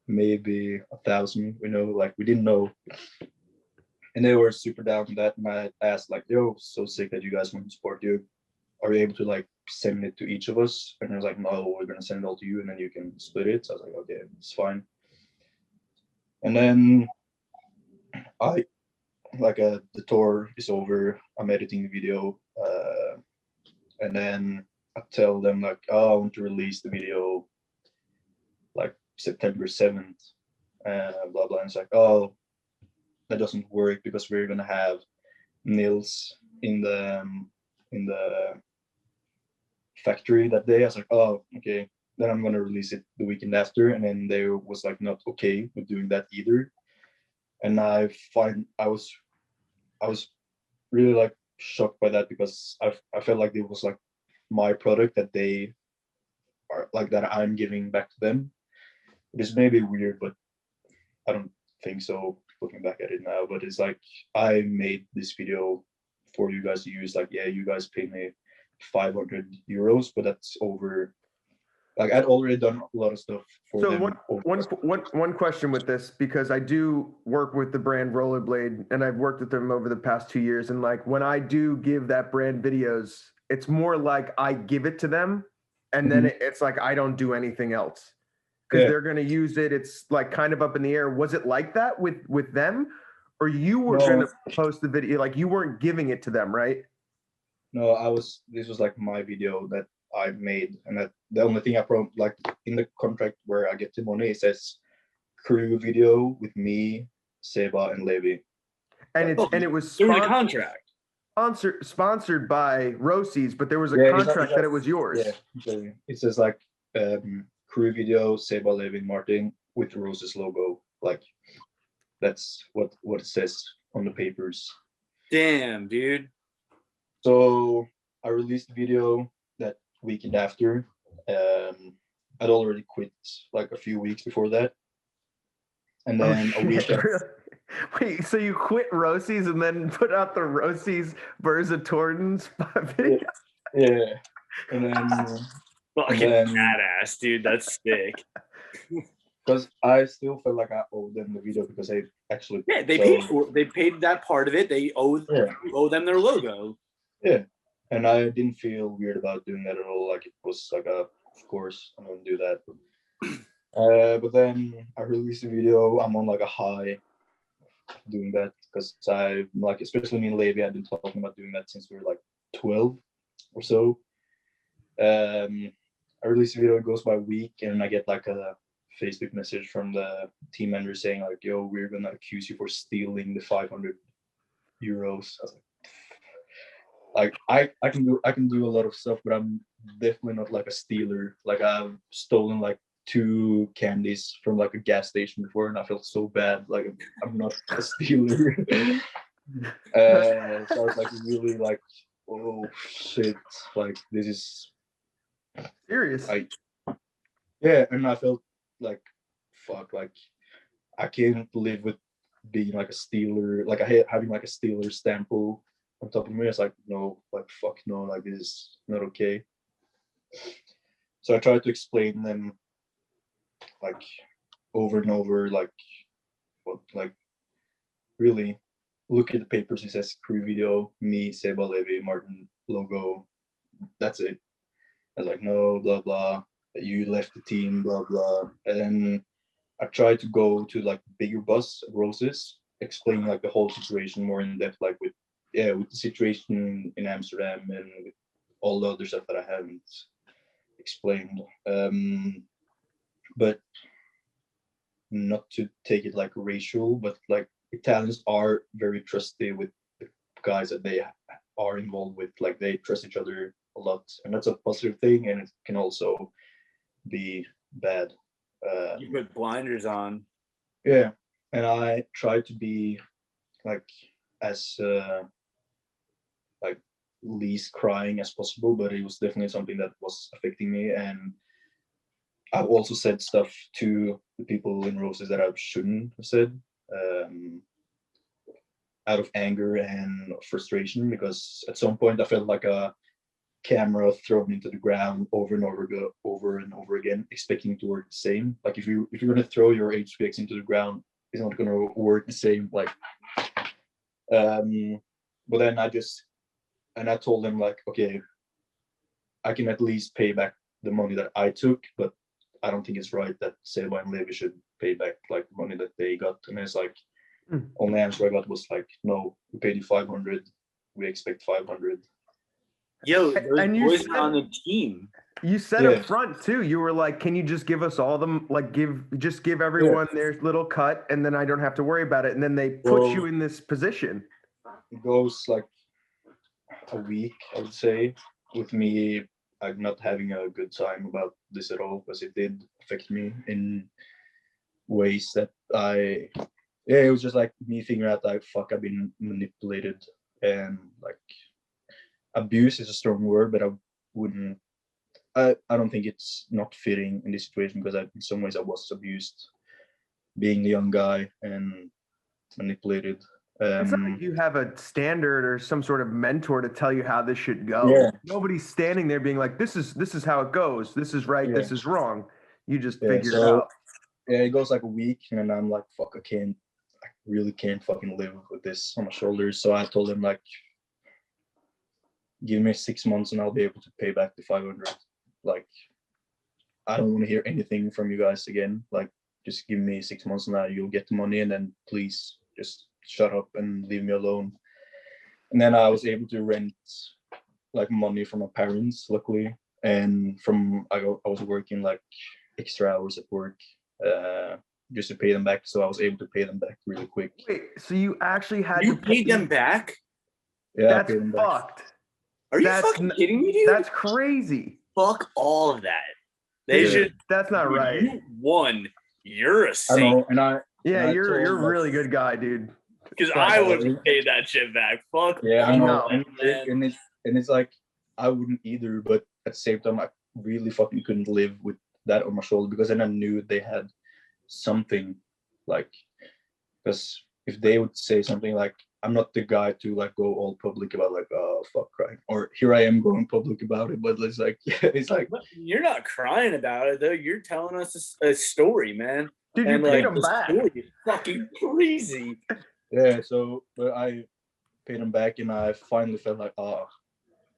maybe 1,000, you know, like we didn't know. And they were super down with that, and I asked like, yo, so sick that you guys want to support you, are you able to like send it to each of us? And I was like, no, we're gonna send it all to you and then you can split it. So I was like, okay, it's fine. And then the tour is over, I'm editing the video, and then I tell them like, oh, I want to release the video like September 7th, blah blah. And it's like, oh, that doesn't work because we're gonna have Nils in the factory that day. I was like, oh, okay, then I'm gonna release it the weekend after. And then they was like not okay with doing that either. And I was really like shocked by that, because I felt like it was like my product that they are like, that I'm giving back to them. It is maybe weird, but I don't think so looking back at it now. But it's like, I made this video for you guys to use. Like, yeah, you guys paid me 500 euros, but that's over. Like, I'd already done a lot of stuff for them. One question with this, because I do work with the brand Rollerblade, and I've worked with them over the past 2 years. And like, when I do give that brand videos, it's more like I give it to them, and then it's like I don't do anything else, because they're going to use it. It's like kind of up in the air. Was it like that with them, or you were going to post the video, like you weren't giving it to them, right? No, this was like my video that I made, and that the only thing I like in the contract where I get the money, it says crew video with me, Seba, and Levi. And it was there was a contract sponsored by Roces, but there was a contract that it was yours. Yeah, it says like crew video, Seba, Levi, Martin with the Roces logo. Like that's what it says on the papers. Damn, dude. So I released the video that weekend after. I'd already quit like a few weeks before that. And then a week after, Wait, so you quit Roces and then put out the Roces Burza Torden video? yeah. And then Fucking badass, dude. That's sick. Because I still felt like I owed them the video because I actually they paid that part of it. They owe them their logo. Yeah. And I didn't feel weird about doing that at all. Like it was like of course I'm gonna do that. But then I released a video. I'm on like a high doing that because I like, especially me and Levi, I've been talking about doing that since we were like 12 or so. I released a video, it goes by a week, and I get like a Facebook message from the team manager saying like, yo, we're gonna accuse you for stealing the 500 euros. I was like I can do a lot of stuff, but I'm definitely not like a stealer. Like I've stolen like 2 candies from like a gas station before, and I felt so bad. Like I'm not a stealer. So I was like really like, oh shit, like this is serious. Yeah, and I felt like fuck, like I can't live with being like a stealer, like having like a stealer stamp on top of me. It's like no, like fuck no, like this is not okay. So I tried to explain them like over and over, like what, like really look at the papers. It says crew video, me, Seba, Levi, Martin logo. That's it. I was like, no, blah blah. You left the team, blah blah. And then I tried to go to like bigger boss Roces, explaining like the whole situation more in depth, like with the situation in Amsterdam and with all the other stuff that I haven't explained. But not to take it like racial, but like Italians are very trusty with the guys that they are involved with. Like they trust each other a lot, and that's a positive thing, and it can also be bad. You put blinders on. Yeah, and I try to be like as like least crying as possible, but it was definitely something that was affecting me. And I've also said stuff to the people in Roces that I shouldn't have said, out of anger and frustration, because at some point I felt like a camera thrown into the ground over and over again, expecting to work the same. Like if you're gonna throw your HPX into the ground, it's not gonna work the same. Like, but then I told them like, okay, I can at least pay back the money that I took, but I don't think it's right that Seba and Levi should pay back like the money that they got. And it's like, only answer I got was like, no, we paid you 500, we expect 500. Yo, those boys are on the team. You said up front too. You were like, "Can you just give us all them? Like, give everyone their little cut, and then I don't have to worry about it." And then they put you in this position. It goes like a week, I would say, with me like not having a good time about this at all, because it did affect me in ways that it was just like me figuring out like fuck, I've been manipulated, and like abuse is a strong word, but I don't think it's not fitting in this situation, because in some ways I was abused being the young guy and manipulated. It's not like you have a standard or some sort of mentor to tell you how this should go. Yeah. Nobody's standing there being like, this is how it goes. This is right. This is wrong. You just figure it out. Yeah, it goes like a week, and then I'm like, fuck, I really can't fucking live with this on my shoulders. So I told him like, give me 6 months and I'll be able to pay back the 500. Like, I don't want to hear anything from you guys again. Like, just give me 6 months and you'll get the money, and then please just shut up and leave me alone. And then I was able to rent like money from my parents, luckily, and I was working like extra hours at work just to pay them back. So I was able to pay them back really quick. Wait, so you actually had to pay them back? Yeah, that's fucked. Are you fucking kidding me, dude? That's crazy. Fuck all of that. They Dude, should. that's not Dude, right. You won. You're a I saint. know, and Yeah, I you're a told, like, really good guy, dude. Because But- I would have paid that shit back. Fuck. yeah, I all know, that, man. and it's like I wouldn't either, but at the same time, I really fucking couldn't live with that on my shoulder because then I knew they had something, like, because if they would say something like, I'm not the guy to like go all public about like, oh fuck crying, or here I am going public about it, but it's like it's like But you're not crying about it though. You're telling us a story, man. Dude, you And paid like him the back. story is fucking crazy. yeah. So but I paid them back, and I finally felt like, oh,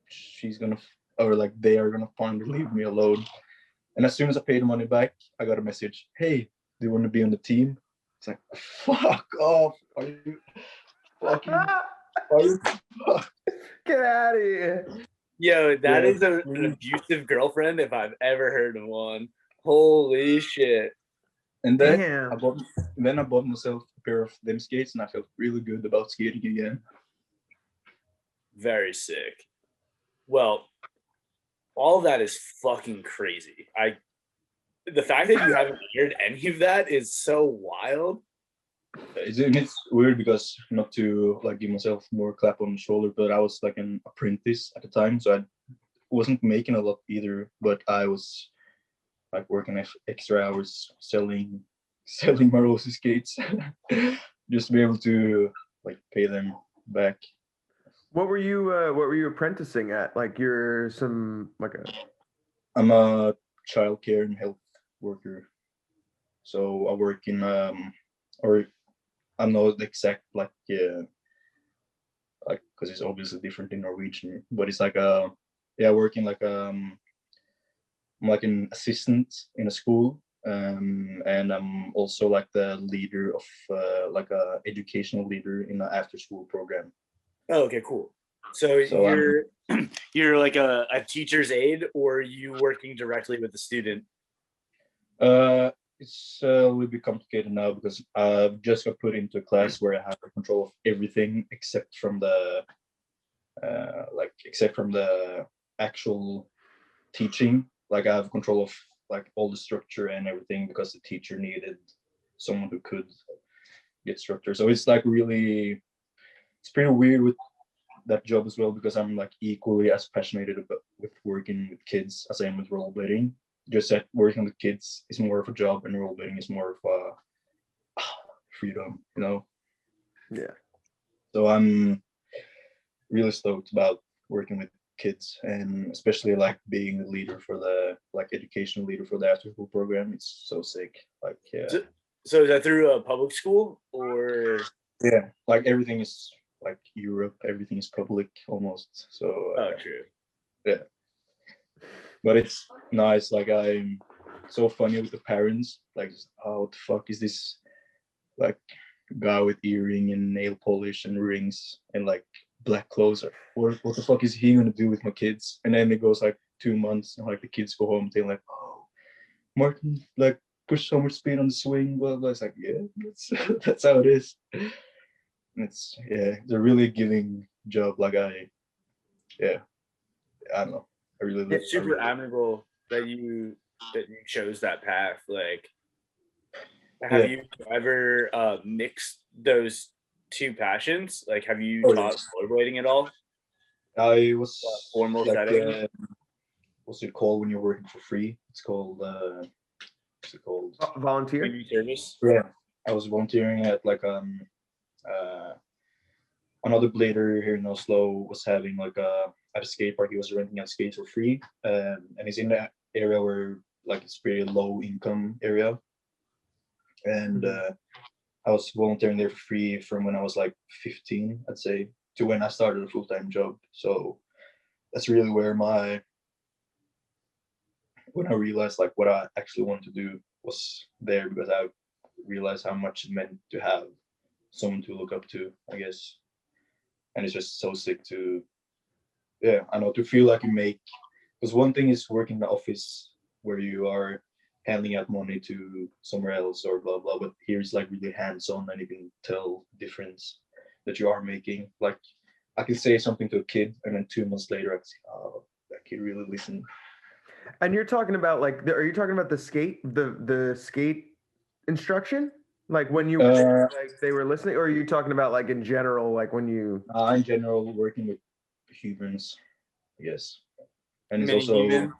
she's gonna or like they are gonna finally leave me alone. And as soon as I paid the money back, I got a message, hey, do you want to be on the team? It's like, fuck off. Are you fucking are you Get out of here. Yo, that Yeah. is an abusive girlfriend if I've ever heard of one. Holy shit. And then Damn. I bought myself a pair of them skates, and I felt really good about skating again. Very sick. Well, all of that is fucking crazy. The fact that you haven't heard any of that is so wild. It's weird because, not to like give myself more clap on the shoulder, but I was like an apprentice at the time, so I wasn't making a lot either, but I was like working extra hours selling my Roces skates just to be able to like pay them back. What were you apprenticing at? Like you're some like a I'm a childcare and health worker, so I work in or I'm not the exact like because it's obviously different in Norwegian, but it's like working like I'm like an assistant in a school, and I'm also like the leader of like a educational leader in an after school program. Oh, okay, cool. So you're like a teacher's aide, or are you working directly with the student? It's a little bit complicated now because I've just got put into a class where I have control of everything except from the actual teaching. Like I have control of like all the structure and everything because the teacher needed someone who could get structure. So it's like really, it's pretty weird with that job as well because I'm like equally as passionate about with working with kids as I am with rollerblading. Just that working with kids is more of a job and rollerblading is more of a freedom, you know. yeah. So I'm really stoked about working with kids, and especially like being the leader for the like educational leader for the after school program. It's so sick. Like So is that through a public school or? yeah, like everything is like Europe, everything is public almost. So Oh, true. yeah, but it's nice. Like I'm so funny with the parents. Like, oh, what the fuck is this? Like guy with earring and nail polish and rings and like black clothes. What the fuck is he gonna do with my kids? And then it goes like 2 months, and like the kids go home, they're like, oh, Martin, like push so much speed on the swing. Blah blah. It's like, yeah, that's how it is. It's a really giving job. Like I don't know. I really It's super admirable that you chose that path. Like, have you ever mixed those two passions? Like, have you taught rollerblading at all? I was Formal like, setting. What's it called when you're working for free? It's called what's it called? Volunteer. Community service. Yeah, I was volunteering at like another blader here in Oslo was having like at a skate park. He was renting out skates for free, and he's in that area where like it's pretty low income area, and I was volunteering there for free from when I was like 15, I'd say, to when I started a full-time job. So that's really where when I realized like what I actually wanted to do was there, because I realized how much it meant to have someone to look up to, I guess. And it's just so sick to, I know, to feel like you make, because one thing is working in the office where you are handing out money to somewhere else or blah blah, but here it's like really hands-on, and you can tell the difference that you are making. Like I can say something to a kid, and then 2 months later I can say, oh, that kid really listened. And you're talking about like, are you talking about the skate instruction? Like when you Uh, like they were listening, or are you talking about like in general, like when you? in general, working with humans, yes, and it's Many also humans.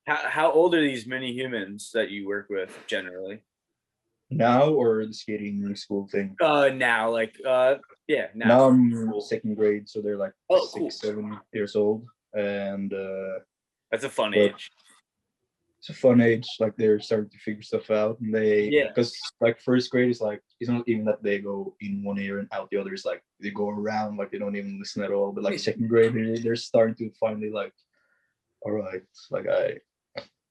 How old are these many humans that you work with generally? now or the skating school thing. Now, like, yeah, now. Now I'm Cool. second grade, so they're like Oh, cool. 6, 7 years old, and That's a fun but age. it's a fun age. Like they're starting to figure stuff out, and Yeah. because like first grade is like it's not even that they go in one ear and out the other. It's like they go around, like they don't even listen at all. But like second grade, they're starting to finally like, all right, like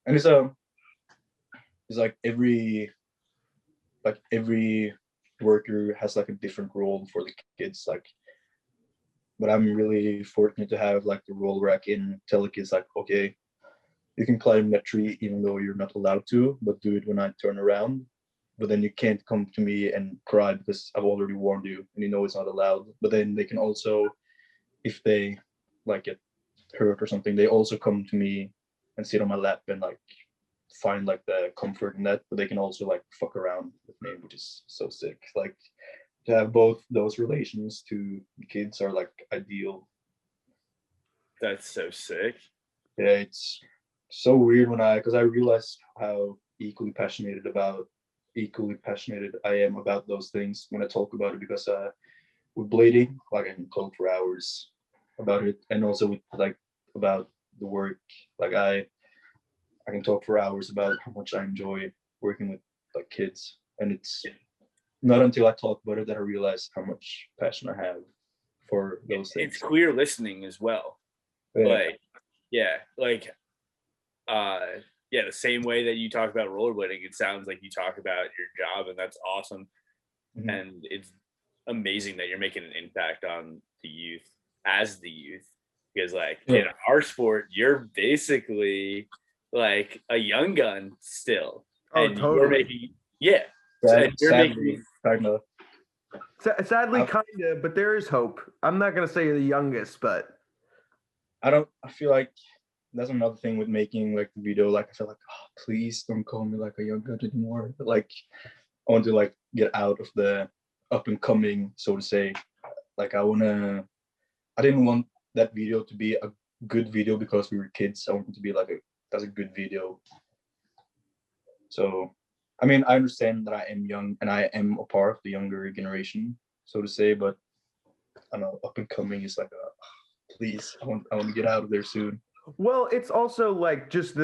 and it's like every worker has like a different role for the kids. Like, but I'm really fortunate to have like the roll rack in, tell the kids like, okay, you can climb that tree even though you're not allowed to, but do it when I turn around. But then you can't come to me and cry because I've already warned you and you know it's not allowed. But then they can also, if they like get hurt or something, they also come to me and sit on my lap and like find like the comfort in that. But they can also like fuck around with me, which is so sick. Like to have both those relations to the kids are like ideal. That's so sick. Yeah, it's so weird because I realized how equally passionate I am about those things when I talk about it because with blading, like I can talk for hours about it, and also with like about the work, like I can talk for hours about how much I enjoy working with like kids, and it's not until I talk about it that I realize how much passion I have for those It's things. clear listening as well. Yeah. Like, yeah, like, uh, yeah, the same way that you talk about rollerblading, it sounds like you talk about your job, and that's awesome. Mhm. And it's amazing that you're making an impact on the youth as the youth, because like Yeah. in our sport, you're basically like a young gun still, Oh, and you're totally. making yeah, and you're Sadly, making kind of. Sadly, I, kind of, but there is hope. I'm not gonna say you're the youngest, but I feel like that's another thing with making like the video. Like I feel like, oh, please don't call me like a young gun anymore. But like I want to like get out of the up and coming, so to say. Like I didn't want that video to be a good video because we were kids. I want it to be like that's a good video. So, I mean, I understand that I am young and I am a part of the younger generation, so to say. But I don't know, up and coming is like please, I want to get out of there soon. well, it's also like just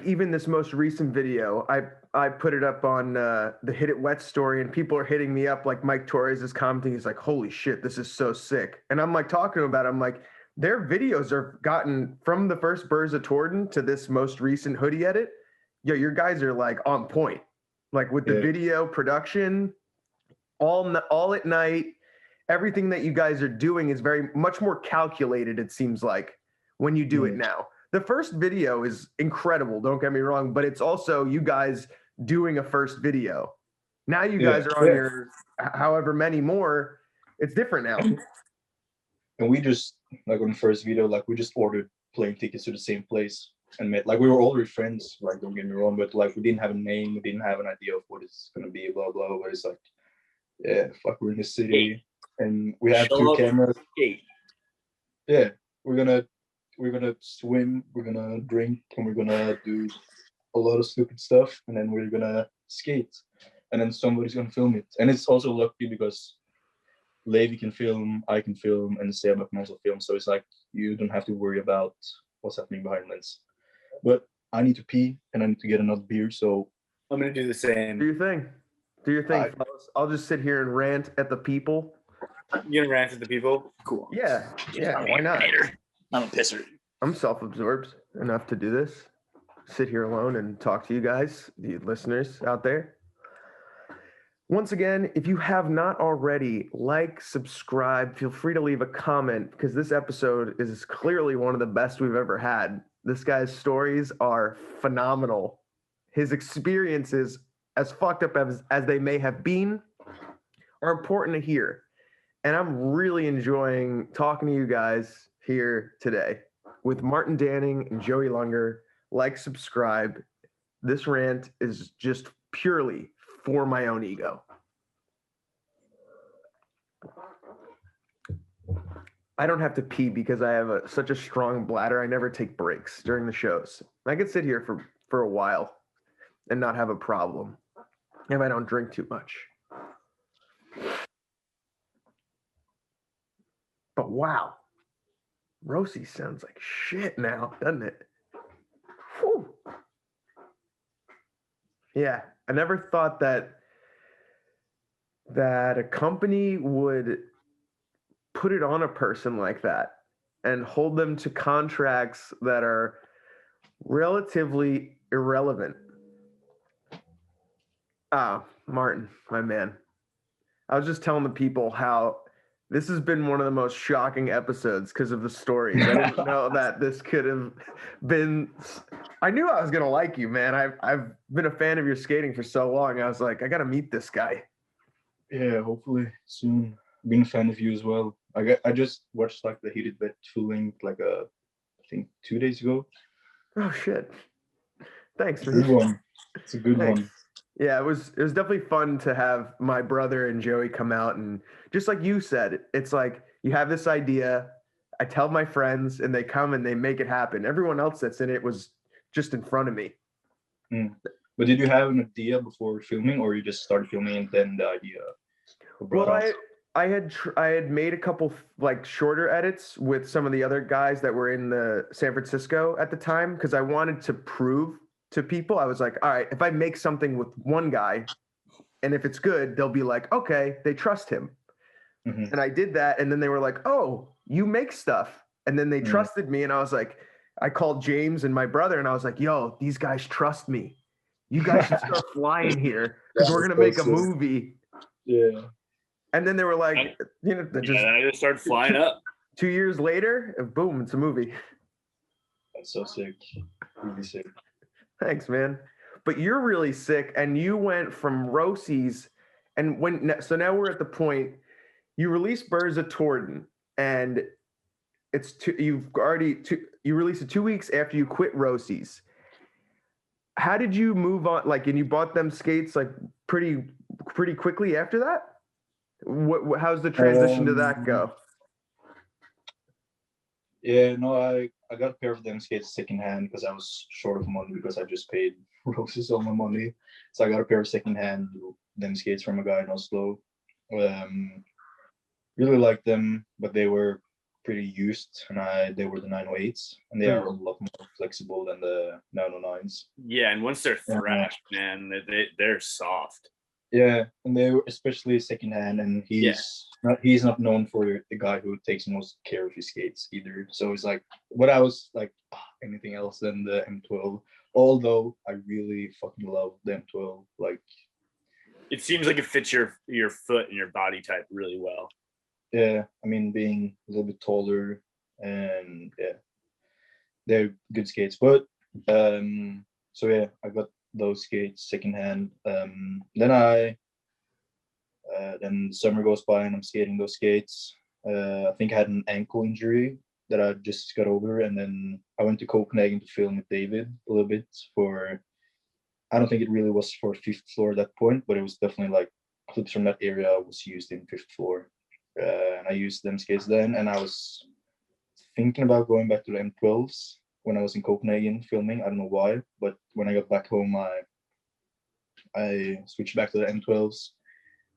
even this most recent video. I put it up on the Hit It Wet story, and people are hitting me up. Like Mike Torres is commenting. He's like, "Holy shit, this is so sick!" And I'm like talking about it. I'm like, their videos are gotten from the first Burza Torden to this most recent hoodie edit. Yo, your guys are like on point. Like with the Yeah. video production, all at night. Everything that you guys are doing is very much more calculated. It seems like when you do it now. The first video is incredible. Don't get me wrong, but it's also you guys doing a first video. Now you guys are on your however many more. It's different now. And we just like on the first video, like we just ordered plane tickets to the same place and met. Like we were already friends. Like don't get me wrong, but like we didn't have a name, we didn't have an idea of what it's gonna be, blah blah. But it's like, yeah, fuck, we're in the city, and we have two cameras. Yeah, we're gonna swim, we're gonna drink, and we're gonna do a lot of stupid stuff, and then we're gonna skate, and then somebody's gonna film it. And it's also lucky because Levi can film, I can film, and Seba can also film. So it's like you don't have to worry about what's happening behind lens. But I need to pee and I need to get another beer. So I'm gonna do the same. Do your thing. Do your thing, fellas. I'll just sit here and rant at the people. You gonna rant at the people? Cool. Yeah. Why not? I'm a pisser. I'm self-absorbed enough to do this. Sit here alone and talk to you guys, the listeners out there. Once again, if you have not already, like, subscribe, feel free to leave a comment because this episode is clearly one of the best we've ever had. This guy's stories are phenomenal. His experiences, as fucked up as they may have been, are important to hear. And I'm really enjoying talking to you guys here today with Martin Danning and Joey Lunger like, subscribe. This rant is just purely for my own ego. I don't have to pee because I have such a strong bladder. I never take breaks during the shows. I could sit here for a while and not have a problem if I don't drink too much. But wow, Roces sounds like shit now, doesn't it? Whew. Yeah, I never thought that a company would put it on a person like that and hold them to contracts that are relatively irrelevant. Martin, my man. I was just telling the people how this has been one of the most shocking episodes because of the stories. I didn't know that this could have been. I knew I was gonna like you, man. I've been a fan of your skating for so long. I was like, I gotta meet this guy. Yeah, hopefully soon. Been a fan of you as well. I just watched like the Heated Bet full length like I think 2 days ago. Oh shit! Thanks, Good man. one. It's a good Thanks. one. Yeah, it was definitely fun to have my brother and Joey come out, and just like you said, it's like you have this idea, I tell my friends and they come and they make it happen. Everyone else that's in it was just in front of me. But did you have an idea before filming, or you just started filming and then the idea brought Well, on? I had made a couple like shorter edits with some of the other guys that were in the San Francisco at the time because I wanted to prove to people. I was like, all right, if I make something with one guy and if it's good, they'll be like, okay, they trust him. Mm-hmm. And I did that, and then they were like, oh, you make stuff. And then they trusted me, and I was like, I called James and my brother, and I was like, yo, these guys trust me. You guys should start flying here because we're going to make a movie. Yeah. And then they were like, you know, Then I just started flying up. 2 years later, boom, it's a movie. That's so sick. Really sick. Thanks, man. But you're really sick, and you went from Roces, and so now we're at the point you released Burza Torden, and you released it 2 weeks after you quit Roces. How did you move on? Like, and you bought them skates like pretty quickly after that. How's the transition to that go? Yeah, no, I got a pair of them skates secondhand because I was short of money because I just paid Roces all my money. So I got a pair of secondhand them skates from a guy in Oslo. Really liked them, but they were pretty used, and they were the 908s, and they are a lot more flexible than the 909s. Yeah, and once they're thrashed, man, they're soft. Yeah, and they were especially secondhand, and he's not known for the guy who takes most care of his skates either. So it's like, what I was like, anything else than the M12. Although I really fucking love the M12. Like, it seems like it fits your foot and your body type really well. Yeah, I mean, being a little bit taller, and yeah, they're good skates. But so yeah, I got those skates secondhand. Then summer goes by and I'm skating those skates. I think I had an ankle injury that I just got over, and then I went to Copenhagen to film with David a little bit for. I don't think it really was for Fifth Floor at that point, but it was definitely like clips from that area was used in Fifth Floor. And I used them skates then, and I was thinking about going back to the M12s when I was in Copenhagen filming. I don't know why, but when I got back home, I switched back to the M12s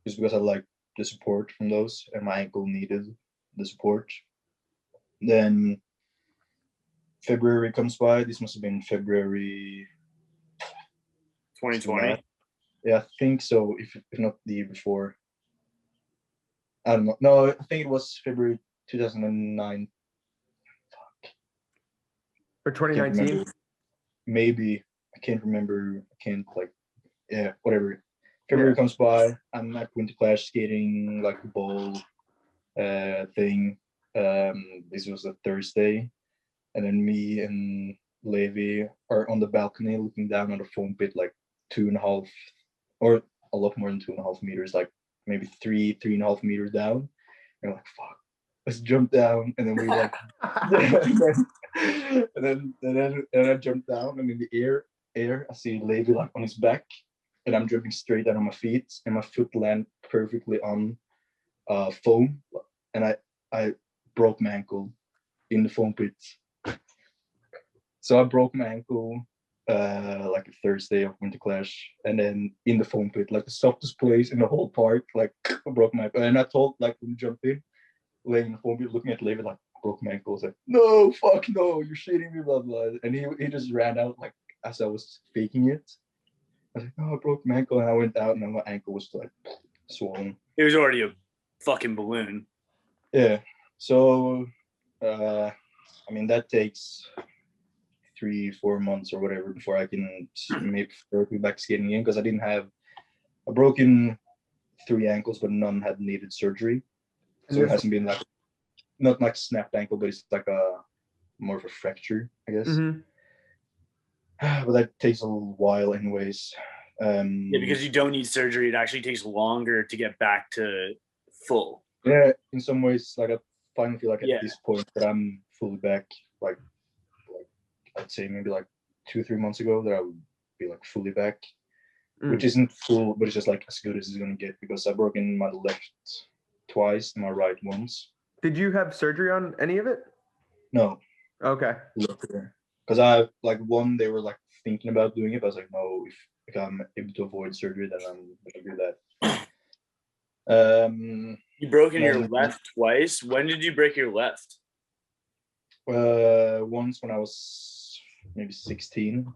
just because I liked the support from those, and my ankle needed the support. Then February comes by. This must have been February 2020. Yeah, I think so. If not the year before. I don't know. No, I think it was February 2009. Or 2019? Maybe. I can't remember. Whatever. February comes by. I'm at Winter Clash skating like a bowl thing. This was a Thursday. And then me and Levi are on the balcony looking down on the foam pit like 2.5 or a lot more than 2.5 meters, like maybe 3.5 meters down. And we're like, fuck. let's jump down, and then we like, and I jumped down, and in the air, I see Levi like on his back, and I'm jumping straight out on my feet, and my foot land perfectly on foam, and I broke my ankle in the foam pit. So I broke my ankle like a Thursday of Winter Clash, and then in the foam pit, like the softest place in the whole park, like I broke my ankle. And I told like when jumped in, laying in the foam pit, looking at Levi like broke my ankle. I was like, no, fuck no, you're shitting me, blah blah. And he just ran out like as I was faking it. I was like, oh, I broke my ankle, and I went out, and my ankle was like swollen. It was already a fucking balloon. Yeah. So, I mean, that takes 3-4 months or whatever before I can maybe be back skating again, because I didn't have a broken 3 ankles, but none had needed surgery. So it hasn't been like not like snapped ankle, but it's like a more of a fracture, I guess. Mm-hmm. But that takes a little while, anyways. Yeah, because you don't need surgery. It actually takes longer to get back to full. Yeah, in some ways, like I finally feel like at this point that I'm fully back. Like I'd say maybe like 2-3 months ago that I would be like fully back, which isn't full, but it's just like as good as it's gonna get, because I broke in my left twice and my right once. Did you have surgery on any of it? No. Okay. Because I like one, they were like thinking about doing it, but I was like, no, if I'm able to avoid surgery, then I'm gonna do that. You broke in your left twice. When did you break your left? Once when I was maybe 16,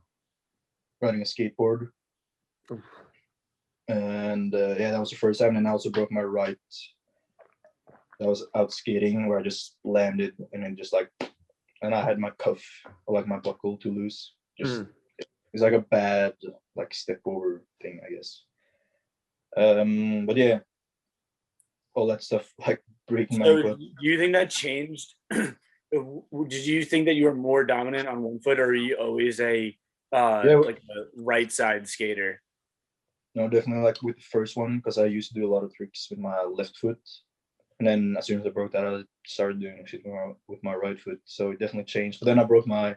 riding a skateboard. Oof. And that was the first time. And I also broke my right. I was out skating where I just landed, and then just like, and I had my cuff, or like my buckle too loose. Just it's like a bad like step over thing, I guess. But yeah, all that stuff like breaking my ankle. Do you think that changed? Did you think that you were more dominant on one foot, or are you always like a right side skater? No, definitely like with the first one, because I used to do a lot of tricks with my left foot, and then as soon as I broke that, I started doing shit with my right foot. So it definitely changed. But then I broke my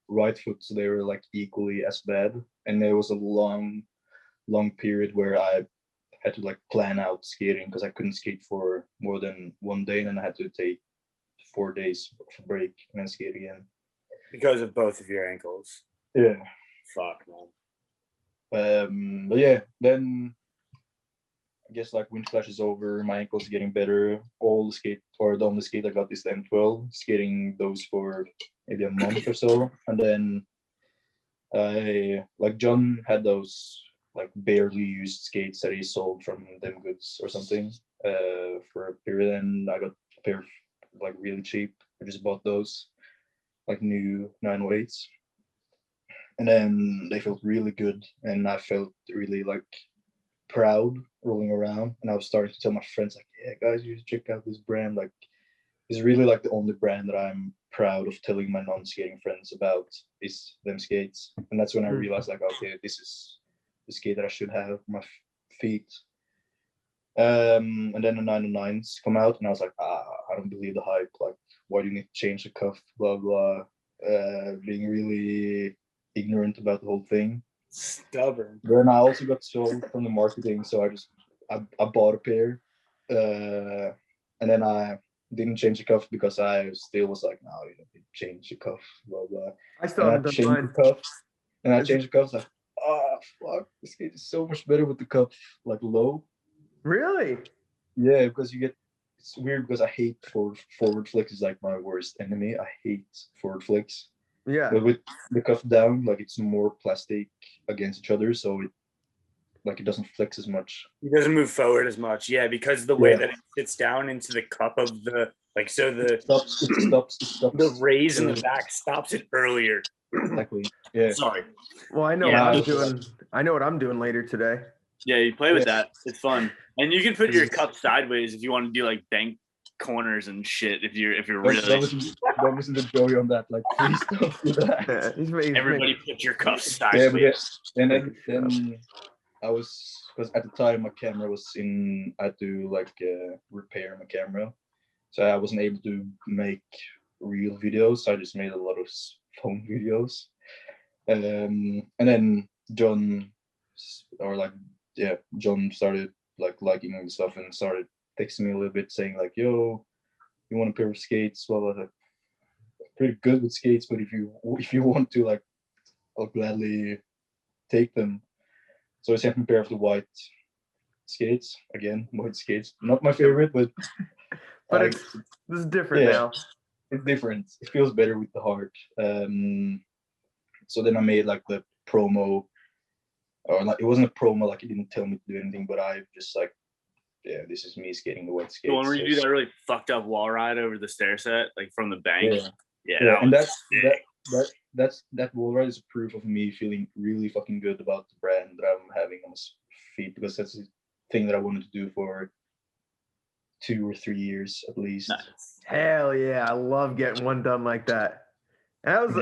right foot, so they were like equally as bad, and there was a long period where I had to like plan out skating, because I couldn't skate for more than 1 day, and then I had to take 4 days of break and then skate again. Because of both of your ankles. Yeah. Fuck, man. But yeah, then I guess like Winter Clash is over, my ankle's getting better. The only skate I got is the M12, skating those for maybe a month or so. And then John had those like barely used skates that he sold from Them Goods or something for a period, and I got a pair like really cheap. I just bought those like new 908s, and then they felt really good, and I felt really like proud rolling around. And I was starting to tell my friends like, yeah guys, you should check out this brand. Like it's really like the only brand that I'm proud of telling my non-skating friends about is them skates. And that's when I realized like, okay, this is the skate that I should have for my feet. And then the 909s come out, and I was like, I don't believe the hype. Like, why do you need to change the cuff? Blah blah. Being really ignorant about the whole thing. Stubborn. Then I also got sold from the marketing, so I bought a pair, and then I didn't change the cuff because I still was like, no, you don't need to change the cuff. Blah blah. I still haven't done mine. And I changed the cuff. Like, oh fuck, this skate is so much better with the cuff like low. Really? Yeah, because it's weird because I hate forward flicks is like my worst enemy. I hate forward flicks. Yeah. But with the cuff down, like it's more plastic against each other, so it doesn't flex as much. It doesn't move forward as much. Yeah, because the way that it sits down into the cup of the it stops. The raise in the back stops it earlier. Exactly. Yeah. Sorry. Well, I know what I'm doing. I know what I'm doing later today. Yeah, you play with that. It's fun. And you can put your cup sideways if you want to do like bank corners and shit. If you're really don't listen to Joey on that. Like, please don't do that. Everybody put your cup sideways. Yeah, and then I was, because at the time my camera was I had to like repair my camera. So I wasn't able to make real videos. So I just made a lot of phone videos. And then John, or like, yeah, John started like liking and stuff and started texting me a little bit saying like, yo, you want a pair of skates? Well, I was like, pretty good with skates, but if you want to, like, I'll gladly take them. So I sent him a pair of the white skates. Again, white skates. Not my favorite, but But this is different yeah, now. it's different. It feels better with the heart. So then I made like the promo, or like it wasn't a promo, like it didn't tell me to do anything, but I just like, yeah, this is me skating the white skates. The one where you do that really fucked up wall ride over the stair set, like from the bank. Yeah, and that wall ride is proof of me feeling really fucking good about the brand that I'm having on my feet, because that's the thing that I wanted to do for 2 or 3 years at least. Nice. Hell yeah, I love getting one done like that. And that was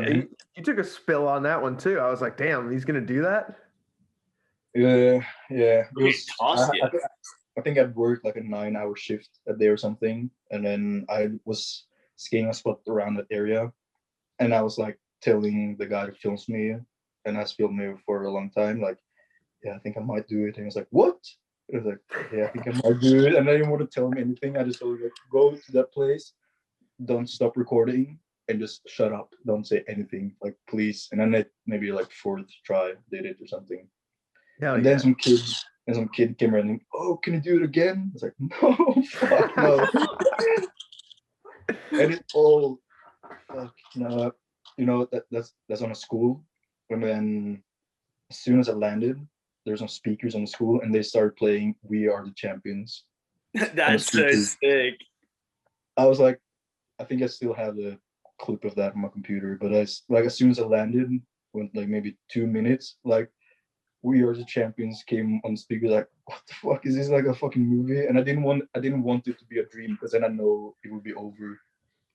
you took a spill on that one too. I was like, damn, he's gonna do that. Yeah. It was, Tossed you. I think I'd worked like a 9-hour shift a day or something, and then I was skating a spot around that area, and I was like telling the guy that films me, and has filmed me for a long time, like, yeah, I think I might do it. And he was like, what? I was like, yeah, I think I might do it. And I didn't want to tell him anything. I just told him, like, go to that place, don't stop recording, and just shut up. Don't say anything, like, please. And then maybe like 4th try did it or something. Hell and yeah. then some kid came around and, oh, can you do it again? I was like, no, fuck no. And it's all, no, you know, that's on a school. And then as soon as I landed, there's some speakers on the school, and they started playing "We Are the Champions." That's so sick. I was like, I think I still have the clip of that on my computer. But as soon as I landed, went like maybe 2 minutes, like "We Are the Champions" came on speaker. Like, what the fuck is this? Like a fucking movie? And I didn't want it to be a dream, because then I know it would be over.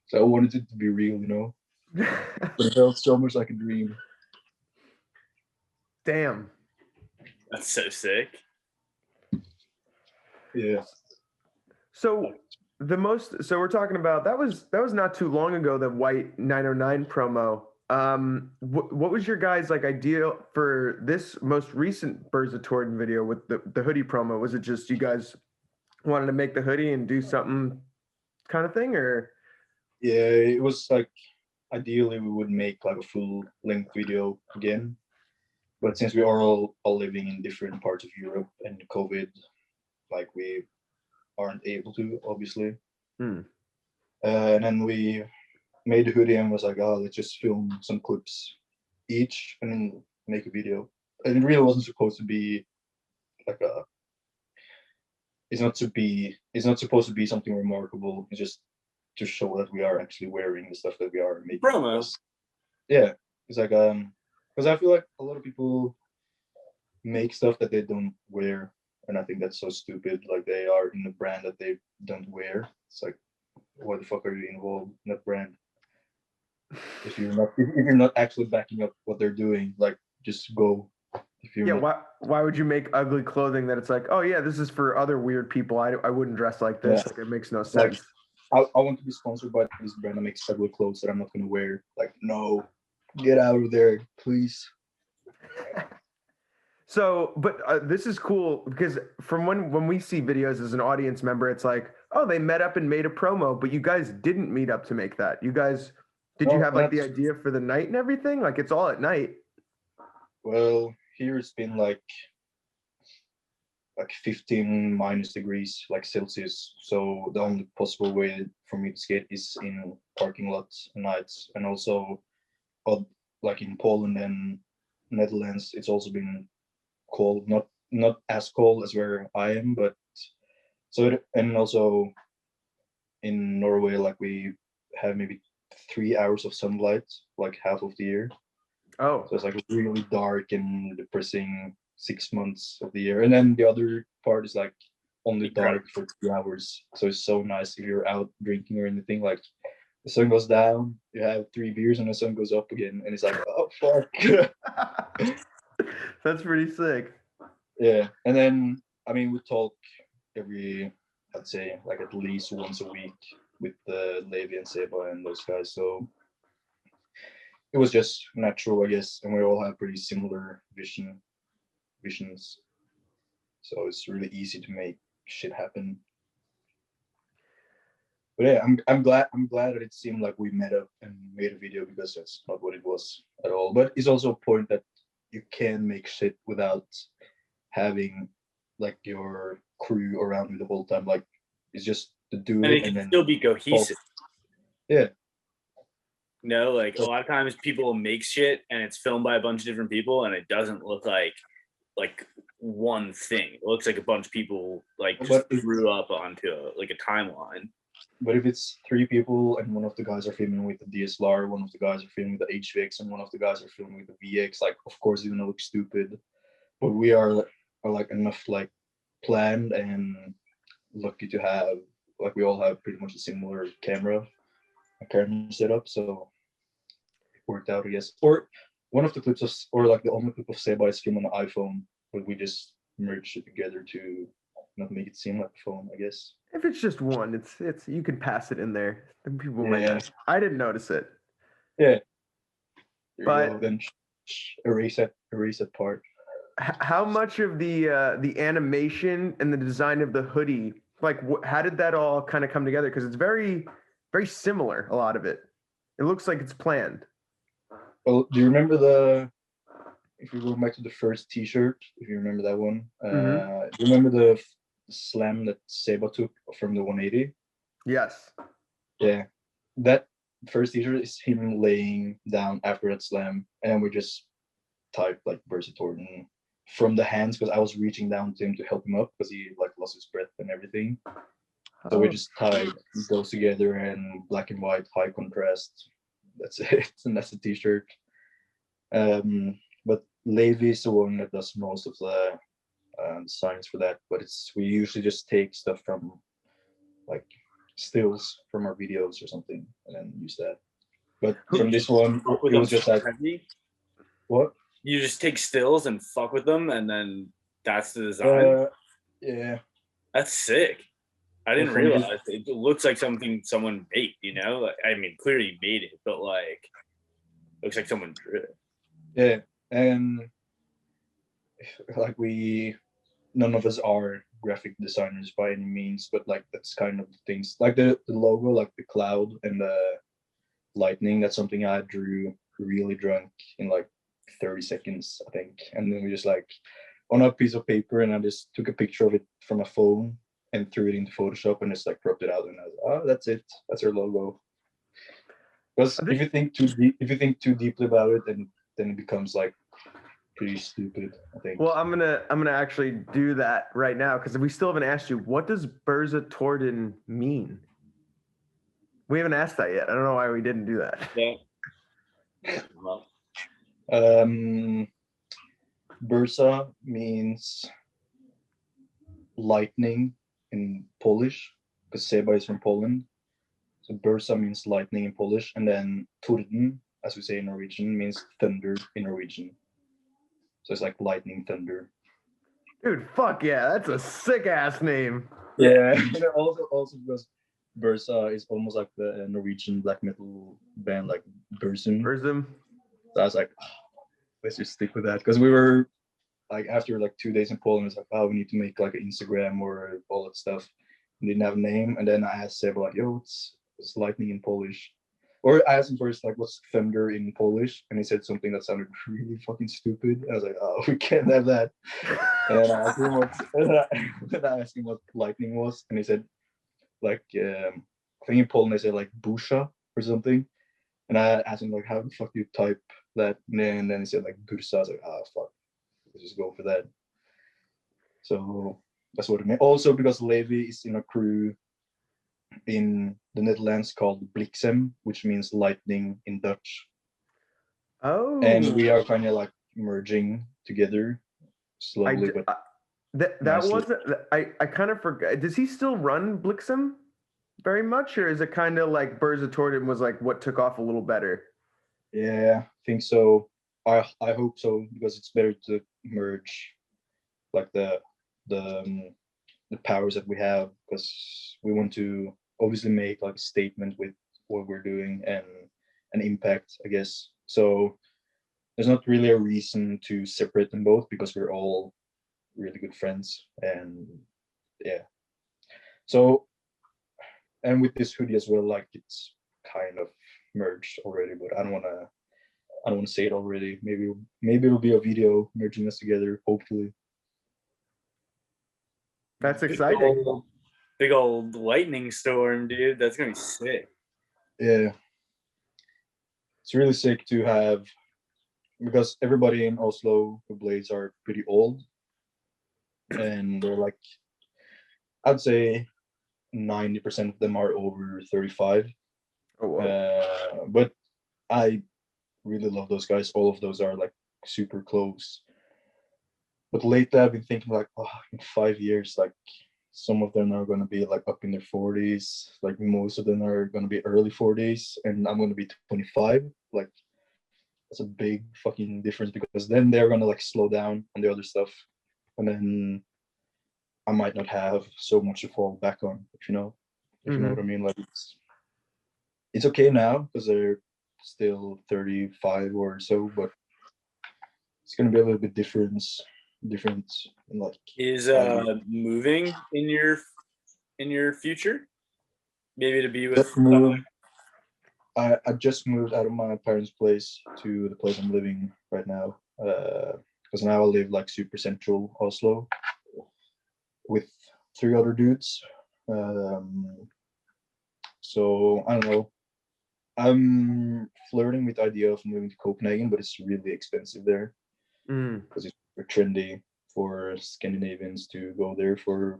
So I wanted it to be real, you know. But it felt so much like a dream. Damn. That's so sick. Yeah. So we're talking about that was not too long ago, the white 909 promo. What was your guys' like idea for this most recent Burza Torden video with the hoodie promo? Was it just you guys wanted to make the hoodie and do something kind of thing, or? Yeah, it was like, ideally we would make like a full length video again, but since we are all living in different parts of Europe and COVID, like, we aren't able to, obviously. And then we made the hoodie and was like, oh, let's just film some clips each and then make a video. And it really wasn't supposed to be like it's not supposed to be something remarkable. It's just to show that we are actually wearing the stuff that we are making. Promos. Yeah, it's like because I feel like a lot of people make stuff that they don't wear, and I think that's so stupid. Like, they are in a brand that they don't wear. It's like, why the fuck are you involved in that brand if you're not actually backing up what they're doing? Like, just go. Why would you make ugly clothing that it's like, oh yeah, this is for other weird people, I wouldn't dress like this? Like, it makes no sense. Like, I want to be sponsored by this brand that makes ugly clothes that I'm not going to wear. Like, no, get out of there, please. So, but this is cool, because from when we see videos as an audience member, it's like, oh, they met up and made a promo, but you guys didn't meet up to make that. You guys, you have like the idea for the night and everything? Like, it's all at night. Well, here it's been like 15 minus degrees, like Celsius. So the only possible way for me to skate is in parking lots at nights. And also, like in Poland and Netherlands, it's also been cold. Not as cold as where I am, but and also in Norway, like, we have maybe 3 hours of sunlight, like half of the year. Oh, so it's like really dark and depressing 6 months of the year, and then the other part is like only dark for 2 hours. So it's so nice if you're out drinking or anything. Like, the sun goes down, you have 3 beers, and the sun goes up again, and it's like, oh fuck. That's pretty sick. Yeah, and then I mean, we talk I'd say like at least once a week, with Levi and Seba and those guys. So it was just natural, I guess, and we all have pretty similar visions. So it's really easy to make shit happen. But yeah, I'm glad that it seemed like we met up and made a video, because that's not what it was at all. But it's also a point that you can make shit without having like your crew around you the whole time. Like it's just to do And it it and can then still be cohesive. Yeah. You know, like a lot of times people make shit and it's filmed by a bunch of different people and it doesn't look like one thing. It looks like a bunch of people like just grew up onto a timeline. But if it's 3 people and one of the guys are filming with the DSLR, one of the guys are filming with the HVX, and one of the guys are filming with the VX, like of course it's gonna look stupid. But we are like enough like planned and lucky to have, like we all have pretty much a similar camera setup, so it worked out, I guess. Or one of the clips of, or like the only clip of Seba is filmed on an iPhone, but we just merged it together to not make it seem like a phone, I guess. If it's just one, it's you can pass it in there. And people might Yeah. not. I didn't notice it. Yeah. There But you go. Then erase that part. how much of the animation and the design of the hoodie, like how did that all kind of come together? Because it's very, very similar, a lot of it. It looks like it's planned. Well, do you remember if you go back to the first T-shirt, if you remember that one, do you remember the slam that Seba took from the 180? Yes. Yeah, that first T-shirt is him laying down after that slam, and we just typed like Burza Torden from the hands, because I was reaching down to him to help him up because he like lost his breath and everything. So we just tied those together, and black and white, high contrast. That's it, and that's the T-shirt. But Levi is the one that does most of the designs for that. But we usually just take stuff from like stills from our videos or something, and then use that. But from this one, it was just like, what? You just take stills and fuck with them, and then that's the design. Yeah, that's sick. I didn't realize it looks like something someone made. You know, like, I mean, clearly you made it, but like, it looks like someone drew it. Yeah, and like none of us are graphic designers by any means, but like that's kind of the things, like the logo, like the cloud and the lightning. That's something I drew really drunk in like 30 seconds, I think. And then we just like on a piece of paper, and I just took a picture of it from a phone and threw it into Photoshop and just like cropped it out, and I was like, oh, that's it, that's our logo. Because if you think too deeply about it, then it becomes like pretty stupid, I think. Well, I'm gonna actually do that right now, because we still haven't asked you, what does Burza Torden mean? We haven't asked that yet. I don't know why we didn't do that. Yeah. Burza means lightning in Polish, because Seba is from Poland. So Burza means lightning in Polish, and then Torden, as we say in Norwegian, means thunder in Norwegian. So it's like lightning thunder. Dude, fuck yeah, that's a sick ass name. Yeah, also because Burza is almost like the Norwegian black metal band, like Burzum. So I was like, oh, let's just stick with that, because we were like, after like 2 days in Poland, it's like, oh, we need to make like an Instagram or all that stuff. We didn't have a name, and then I asked Seba like, yo, what's lightning in Polish? Or I asked him first, like, what's thunder in Polish? And he said something that sounded really fucking stupid. I was like, oh, we can't have that. And I asked him what lightning was, and he said, like, I think in Poland they say like busha or something. And I asked him like, how the fuck do you type that? And then he said like Burza. I was like, oh fuck, let's just go for that. So that's what it meant. Also because Levi is in a crew in the Netherlands called Bliksem, which means lightning in Dutch. Oh. And we are kind of like merging together slowly, that wasn't. I kind of forgot. Does he still run Bliksem very much, or is it kind of like Burza Torden was like what took off a little better? Yeah, I think so. I hope so, because it's better to merge like the powers that we have, because we want to obviously make like a statement with what we're doing and an impact, I guess. So there's not really a reason to separate them both because we're all really good friends. And yeah. So, and with this hoodie as well, like it's kind of merged already, but I don't want to say it already. Maybe it'll be a video merging us together, hopefully. That's exciting. Big old lightning storm, dude. That's gonna be sick. Yeah. It's really sick to have, because everybody in Oslo who plays are pretty old. And they're like, I'd say 90% of them are over 35. Oh, wow. But I really love those guys. All of those are like super close. But lately I've been thinking like, oh, in 5 years, like some of them are going to be like up in their 40s. Like most of them are going to be early 40s, and I'm going to be 25. Like that's a big fucking difference, because then they're going to like slow down on the other stuff, and then I might not have so much to fall back on. If you know what I mean. Like it's okay now because they're still 35 or so, but it's going to be a little bit different in like Is moving in your future, maybe to be with I just moved out of my parents' place to the place I'm living right now, because now I live like super central Oslo with 3 other dudes. So I don't know. I'm flirting with the idea of moving to Copenhagen, but it's really expensive there because it's super trendy for Scandinavians to go there for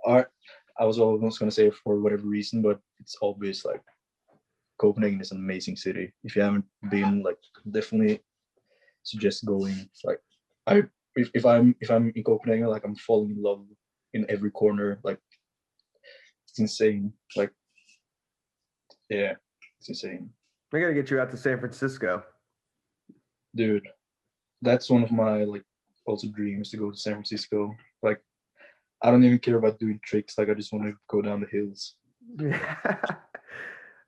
art. I was almost going to say for whatever reason, but it's obvious like Copenhagen is an amazing city. If you haven't been, like, definitely suggest going. Like if I'm in Copenhagen, like I'm falling in love in every corner. Like it's insane. Like yeah, it's insane. I gotta get you out to San Francisco. Dude, that's one of my like also dreams, to go to San Francisco. Like I don't even care about doing tricks. Like I just want to go down the hills.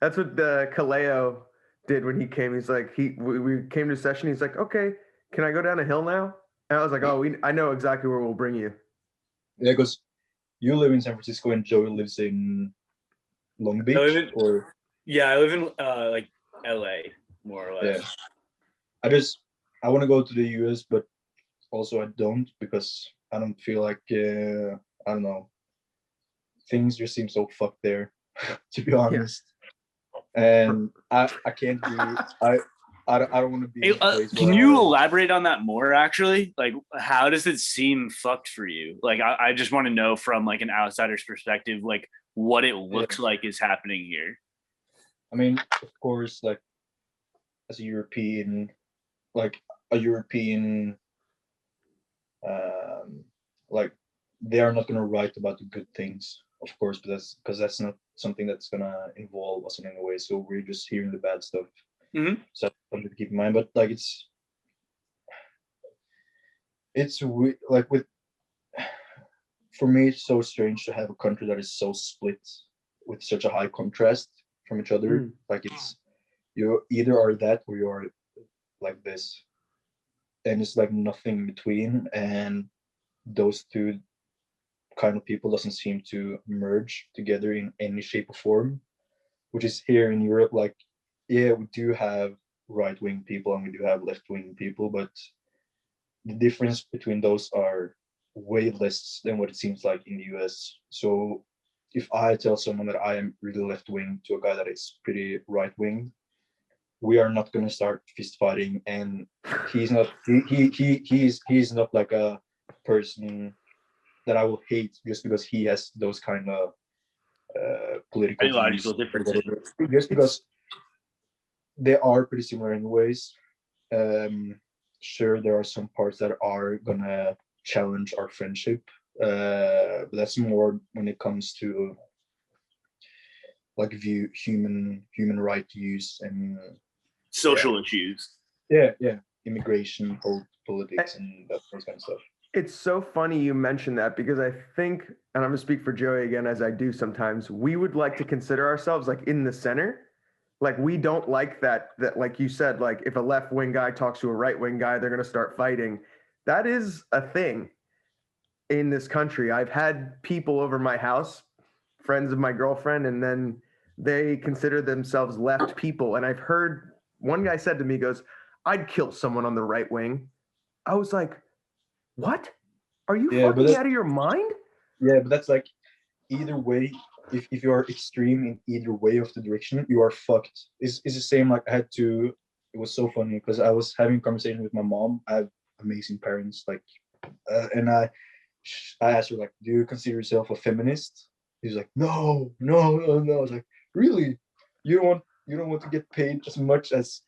That's what Kaleo did when he came. He's like, we came to session. He's like, okay, can I go down a hill now? And I was like, oh, I know exactly where we'll bring you. Yeah, because you live in San Francisco and Joey lives in Long Beach, I live in like LA, more or less. Yeah. I want to go to the US, but also I don't, because I don't feel like I don't know, things just seem so fucked there, to be honest. And I can't be I don't want to be. Can you elaborate on that more? Actually, like, how does it seem fucked for you? Like, I just want to know from like an outsider's perspective, like what it looks like is happening here. I mean, of course, like as a European, like a European, like they are not going to write about the good things, of course, but that's not something that's going to involve us in any way. So we're just hearing the bad stuff. So that's something to keep in mind. But like it's like with, for me, it's so strange to have a country that is so split with such a high contrast from each other. Like it's, you either are that or you are like this, and it's like nothing in between. And those two kind of people doesn't seem to merge together in any shape or form, which is here in Europe. Like, yeah, we do have right-wing people and we do have left-wing people, but the difference between those are way less than what it seems like in the US. So if I tell someone that I am really left-wing to a guy that is pretty right-wing, we are not going to start fist fighting. And he's not he's not like a person that I will hate just because he has those kind of political ideological differences. Just because they are pretty similar in ways. Sure, there are some parts that are gonna challenge our friendship, but that's more when it comes to like human right views and social issues. Yeah, immigration, politics, and that kind of stuff. It's so funny you mentioned that because I think, and I'm gonna speak for Joey again, as I do sometimes, we would like to consider ourselves like in the center. Like we don't like that like you said, like if a left wing guy talks to a right wing guy, they're gonna start fighting. That is a thing in this country. I've had people over my house, friends of my girlfriend, and then they consider themselves left people. And I've heard one guy said to me, goes, I'd kill someone on the right wing. I was like, what? Are you Yeah, but fucking out of your mind? that's like either way. If you are extreme in either way of the direction, you are fucked. It's the same. Like I had to. It was so funny because I was having a conversation with my mom. I have amazing parents, like, and I asked her like, "Do you consider yourself a feminist?" He's like, "No, no, no, no." I was like, "Really? You don't want to get paid as much as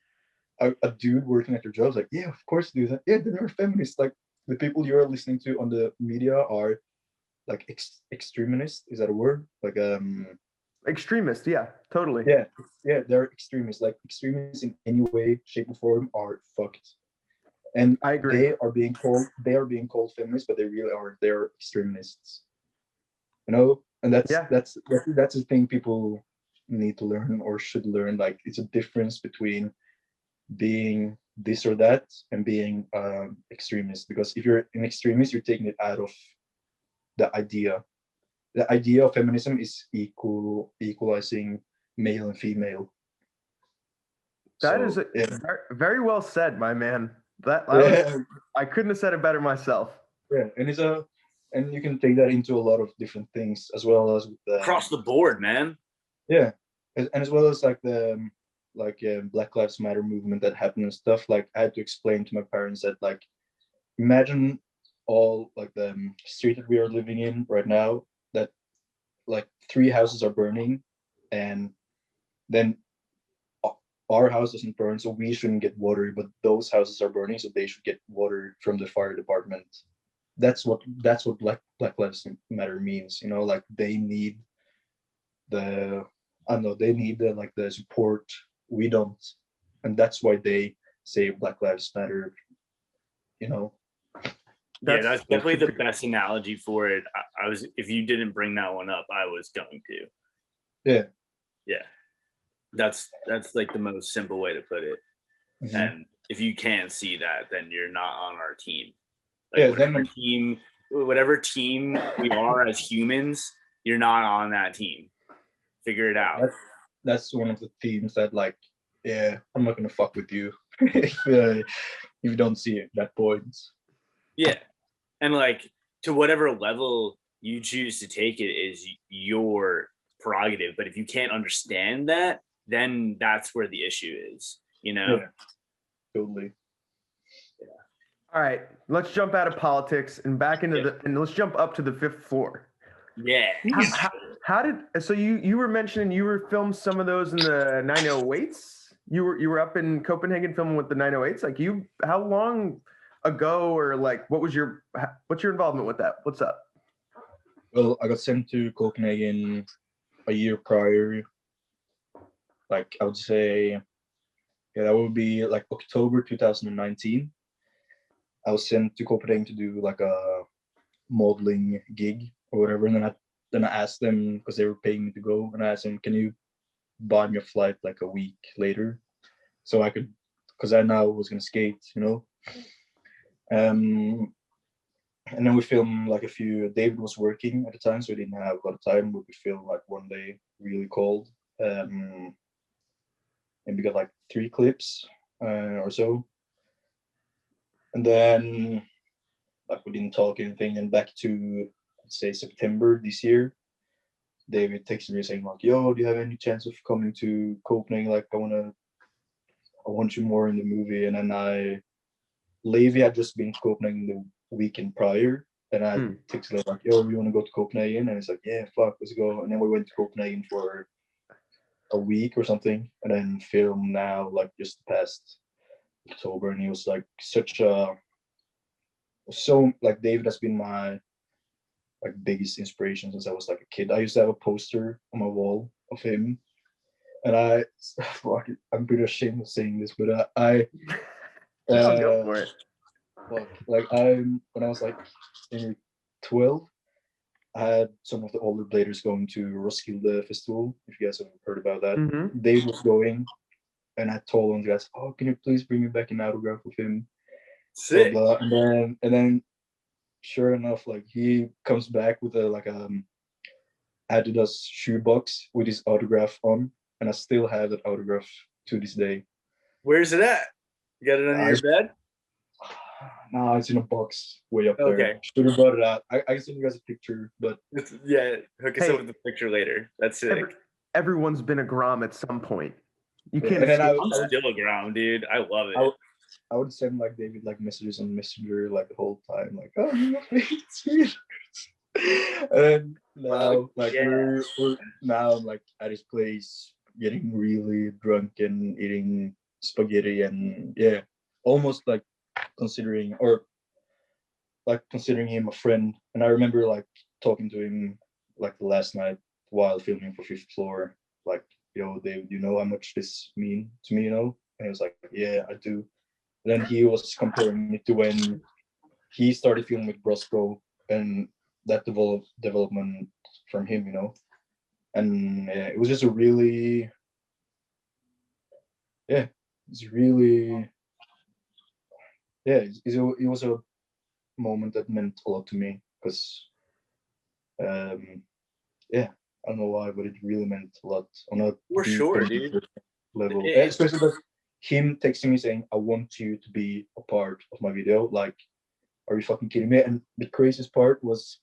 a dude working at your job?" I was like, "Yeah, of course, do that. Yeah, then you're a feminist. Like the people you're listening to on the media are like extremist. Is that a word? Like Extremist, yeah, totally. yeah, yeah, they're extremists. Like extremists in any way, shape, or form are fucked. And I agree. they are being called feminists, but they really are they're extremists. You know, and Yeah, that's the thing people need to learn or should learn. Like it's a difference between being this or that and being extremist. Because if you're an extremist, you're taking it out of the idea. The idea of feminism is equalizing male and female. that is So yeah, very well said, my man. That was yeah, I couldn't have said it better myself. yeah, and and you can take that into a lot of different things as well as with Across the board, man. yeah, and as well as like the Black Lives Matter movement that happened and stuff. Like I had to explain to my parents that like imagine all like the street that we are living in right now, that like 3 houses are burning, and then our house doesn't burn, so we shouldn't get water, but those houses are burning, so they should get water from the fire department. That's what Black Lives Matter means. You know, like they need the I don't know, they need the like the support we don't, and that's why they say Black Lives Matter. You know. Yeah, That's that's definitely the super. best analogy for it. I was, if you didn't bring that one up, I was going to. Yeah. Yeah, that's like the most simple way to put it. Mm-hmm. And if you can't see that, then you're not on our team. Like Yeah. whatever team we are as humans, you're not on that team. Figure it out. That's one of the themes that like, yeah, I'm not gonna fuck with you if you don't see it, that point. Yeah, and like to whatever level you choose to take it is your prerogative. But if you can't understand that, then that's where the issue is. You know. Yeah, totally. All right, let's jump out of politics and back into and let's jump up to the fifth floor. Yeah. How did so you were mentioning you were filmed some of those in the 908s? You were up in Copenhagen filming with the 908s? Like how long ago, or like what's your involvement with that? What's up? Well, I got sent to Copenhagen a year prior. Like I would say, yeah, that would be like October 2019. I was sent to Copenhagen to do like a modeling gig or whatever, and then I asked them because they were paying me to go, and I asked them, "Can you buy me a flight like a week later, so I could, because I now was gonna skate, you know." And then we filmed like a few. David was working at the time, so we didn't have a lot of time. But we filmed like one day, really cold, and we got like 3 clips or so. And then like we didn't talk anything. And back to let's say September this year, David texted me saying like, "Yo, do you have any chance of coming to Copenhagen? Like, I want you more in the movie." And then Levi had just been to Copenhagen the weekend prior, and I texted him like, "Yo, we want to go to Copenhagen?" And he's like, "Yeah, fuck, let's go." And then we went to Copenhagen for a week or something, and then film now like just past October. And he was like so like David has been my like biggest inspiration since I was like a kid. I used to have a poster on my wall of him, and I'm pretty ashamed of saying this, but I Go for it. fuck. Like when I was like maybe 12, I had some of the older bladers going to Roskilde Festival. If you guys have heard about that, Mm-hmm. they was going, and I told them guys, "Oh, can you please bring me back an autograph of him?" Blah Sick. blah. And then, sure enough, like he comes back with a like Adidas shoebox with his autograph on, and I still have that autograph to this day. Where's it at? You got it under your bed? Nah, it's in a box way up Okay. there. Should have brought it out. I can send you guys a picture, but Yeah, hook us Hey. up with the picture later. That's sick. Everyone's been a Grom at some point. You Yeah, can't and then escape. I'm still a ground, dude. I love it. I would send like David like messages on Messenger like the whole time, like, "Oh, you love me, it's weird." And now, like yeah. we're now I'm like at his place, getting really drunk and eating spaghetti, and yeah, almost like considering him a friend. And I remember like talking to him like the last night while filming for Fifth Floor, like, "Yo, David, you know how much this mean to me, you know?" And he was like, "Yeah, I do." And then he was comparing it to when he started filming with Brosco, and that development from him, you know. And it was just a really, yeah, it's really, yeah, it was a moment that meant a lot to me because, yeah, I don't know why, but it really meant a lot on a For deep sure, and dude. level. It's- Especially like him texting me saying, "I want you to be a part of my video." Like, are you fucking kidding me? And the craziest part was,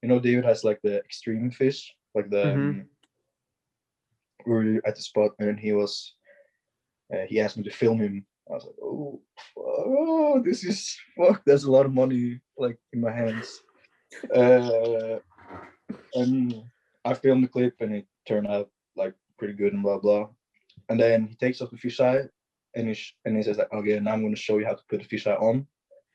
David has like the extreme fish, like the Mm-hmm. we were at the spot, and he asked me to film him. I was like, oh, this is fuck. There's a lot of money like in my hands, and I filmed the clip, and it turned out like pretty good and blah blah. And then he takes off the fisheye, and he says like, "Okay, now I'm going to show you how to put the fisheye on,"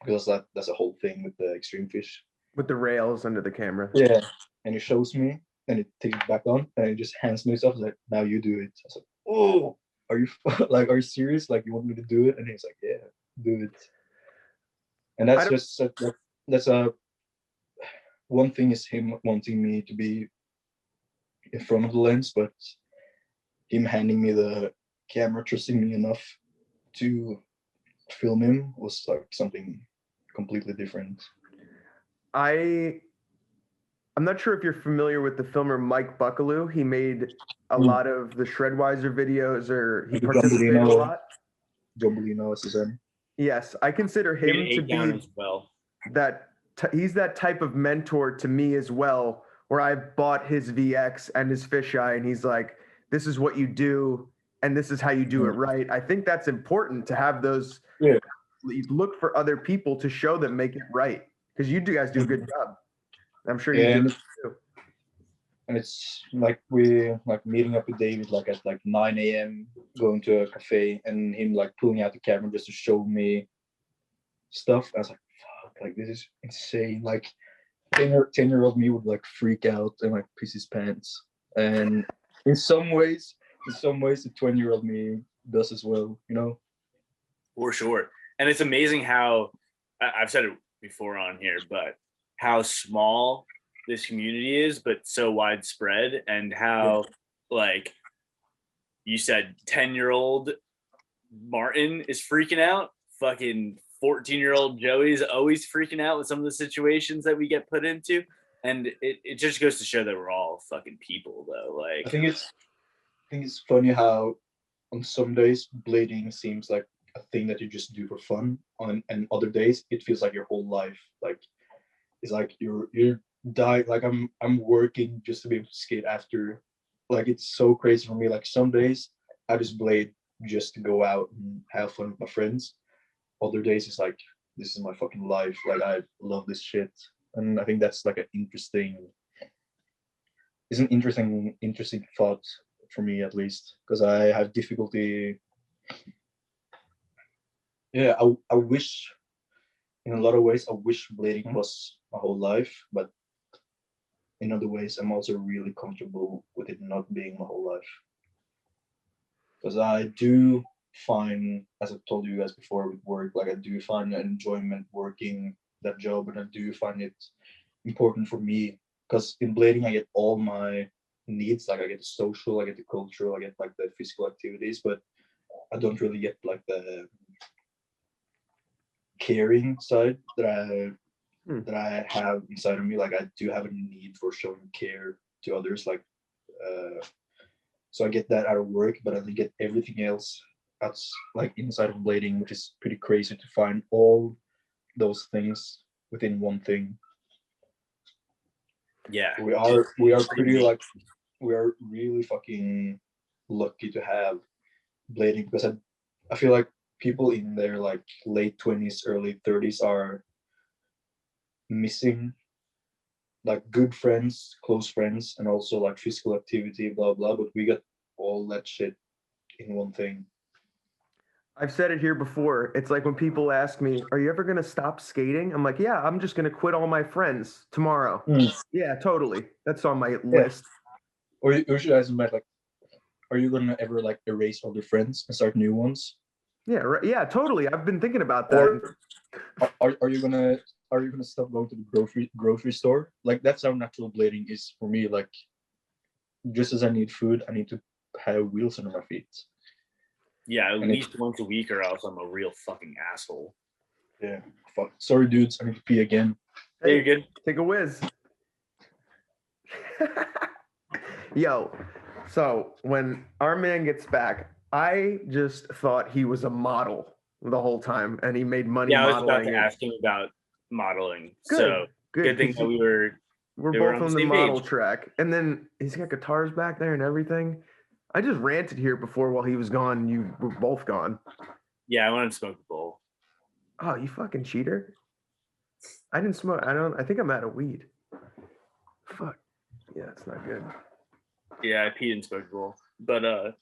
because that's a whole thing with the extreme fish. With the rails under the camera. Yeah, and he shows me, and he takes it back on, and he just hands me stuff. He's like, "Now you do it." I was like, "Oh, are you like, are you serious? Like, you want me to do it?" And he's like, "Yeah, do it." And that's just that's a one thing is him wanting me to be in front of the lens, but him handing me the camera, trusting me enough to film him was like something completely different. I'm not sure if you're familiar with the filmer Mike Buckaloo. He made a Mm. lot of the Shredwiser videos, or he Like the participated a Jumbolino. lot. Jumbolino SSN. Yes, I consider we him had to 8 down be as well. he's that type of mentor to me as well, where I bought his VX and his fisheye, and he's like, "This is what you do, and this is how you do it right." I think that's important to have those. Yeah. Look for other people to show them, make it right, because you guys do a good job. I'm sure you Yeah, do too. and it's like we like meeting up with David like at like 9 a.m. going to a cafe, and him like pulling out the camera just to show me stuff. I was like, fuck, like this is insane. Like 10-year-old me would like freak out and like piss his pants. And in some ways the 20-year-old me does as well, you know? For sure. And it's amazing how I've said it before on here, but how small this community is, but so widespread, and how like you said 10-year-old Martin is freaking out. Fucking 14-year-old Joey's always freaking out with some of the situations that we get put into. And it just goes to show that we're all fucking people though. Like I think it's funny how on some days blading seems like a thing that you just do for fun, and other days it feels like your whole life. Like it's like you're dying. Like I'm working just to be able to skate after. Like it's so crazy for me. Like some days I just blade just to go out and have fun with my friends. Other days it's like this is my fucking life. Like I love this shit, and I think that's like an interesting thought for me, at least, because I have difficulty. Yeah, I wish in a lot of ways I wish blading was my whole life, but in other ways I'm also really comfortable with it not being my whole life, because I do find, as I've told you guys before with work, like I do find enjoyment working that job, and I do find it important for me because in blading I get all my needs, like I get the social, I get the cultural, I get like the physical activities, but I don't really get like the caring side that I have inside of me. Like I do have a need for showing care to others, like so I get that out of work, but I don't get everything else that's like inside of blading, which is pretty crazy to find all those things within one thing. Yeah, we are pretty like, we are really fucking lucky to have blading, because I feel like people in their like late 20s, early 30s are missing like good friends, close friends, and also like physical activity, blah blah. But we got all that shit in one thing. I've said it here before. It's like when people ask me, "Are you ever going to stop skating?" I'm like, "Yeah, I'm just going to quit all my friends tomorrow." Yeah, totally. That's on my list. Or you should ask them like, are you gonna ever like erase all your friends and start new ones? Yeah, right. Yeah, totally. I've been thinking about that. Or are you gonna stop going to the grocery store? Like that's how natural blading is for me. Like just as I need food, I need to have wheels under my feet. Yeah, at least once a week, or else I'm a real fucking asshole. Yeah, fuck. Sorry, dudes. I need to pee again. Hey, you're good. Take a whiz. Yo, so when our man gets back, I just thought he was a model the whole time, and he made money. Yeah, I was about modeling to and- ask him about modeling. Good, So good thing 'cause that we're both on on the the same model page. track. And then he's got guitars back there and everything. I just ranted here before while he was gone. You were both gone. Yeah, I wanted to smoke the bowl. Oh, you fucking cheater. I didn't smoke. I think I'm out of weed. Fuck. Yeah, it's not good. Yeah, I peed and smoked the bowl. But Oh,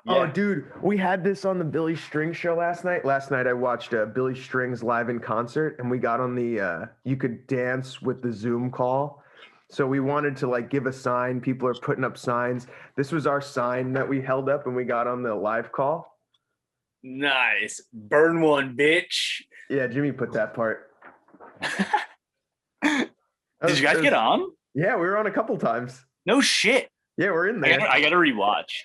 yeah. dude, we had this on the Billy Strings show last night. Last night I watched Billy Strings live in concert, and we got on the you could dance with the Zoom call. So we wanted to like give a sign. People are putting up signs. This was our sign that we held up, and we got on the live call. Nice. Burn one, bitch. Yeah, Jimmy put that part. Did you guys get on? Yeah, we were on a couple times. No shit. Yeah, we're in there. I gotta rewatch.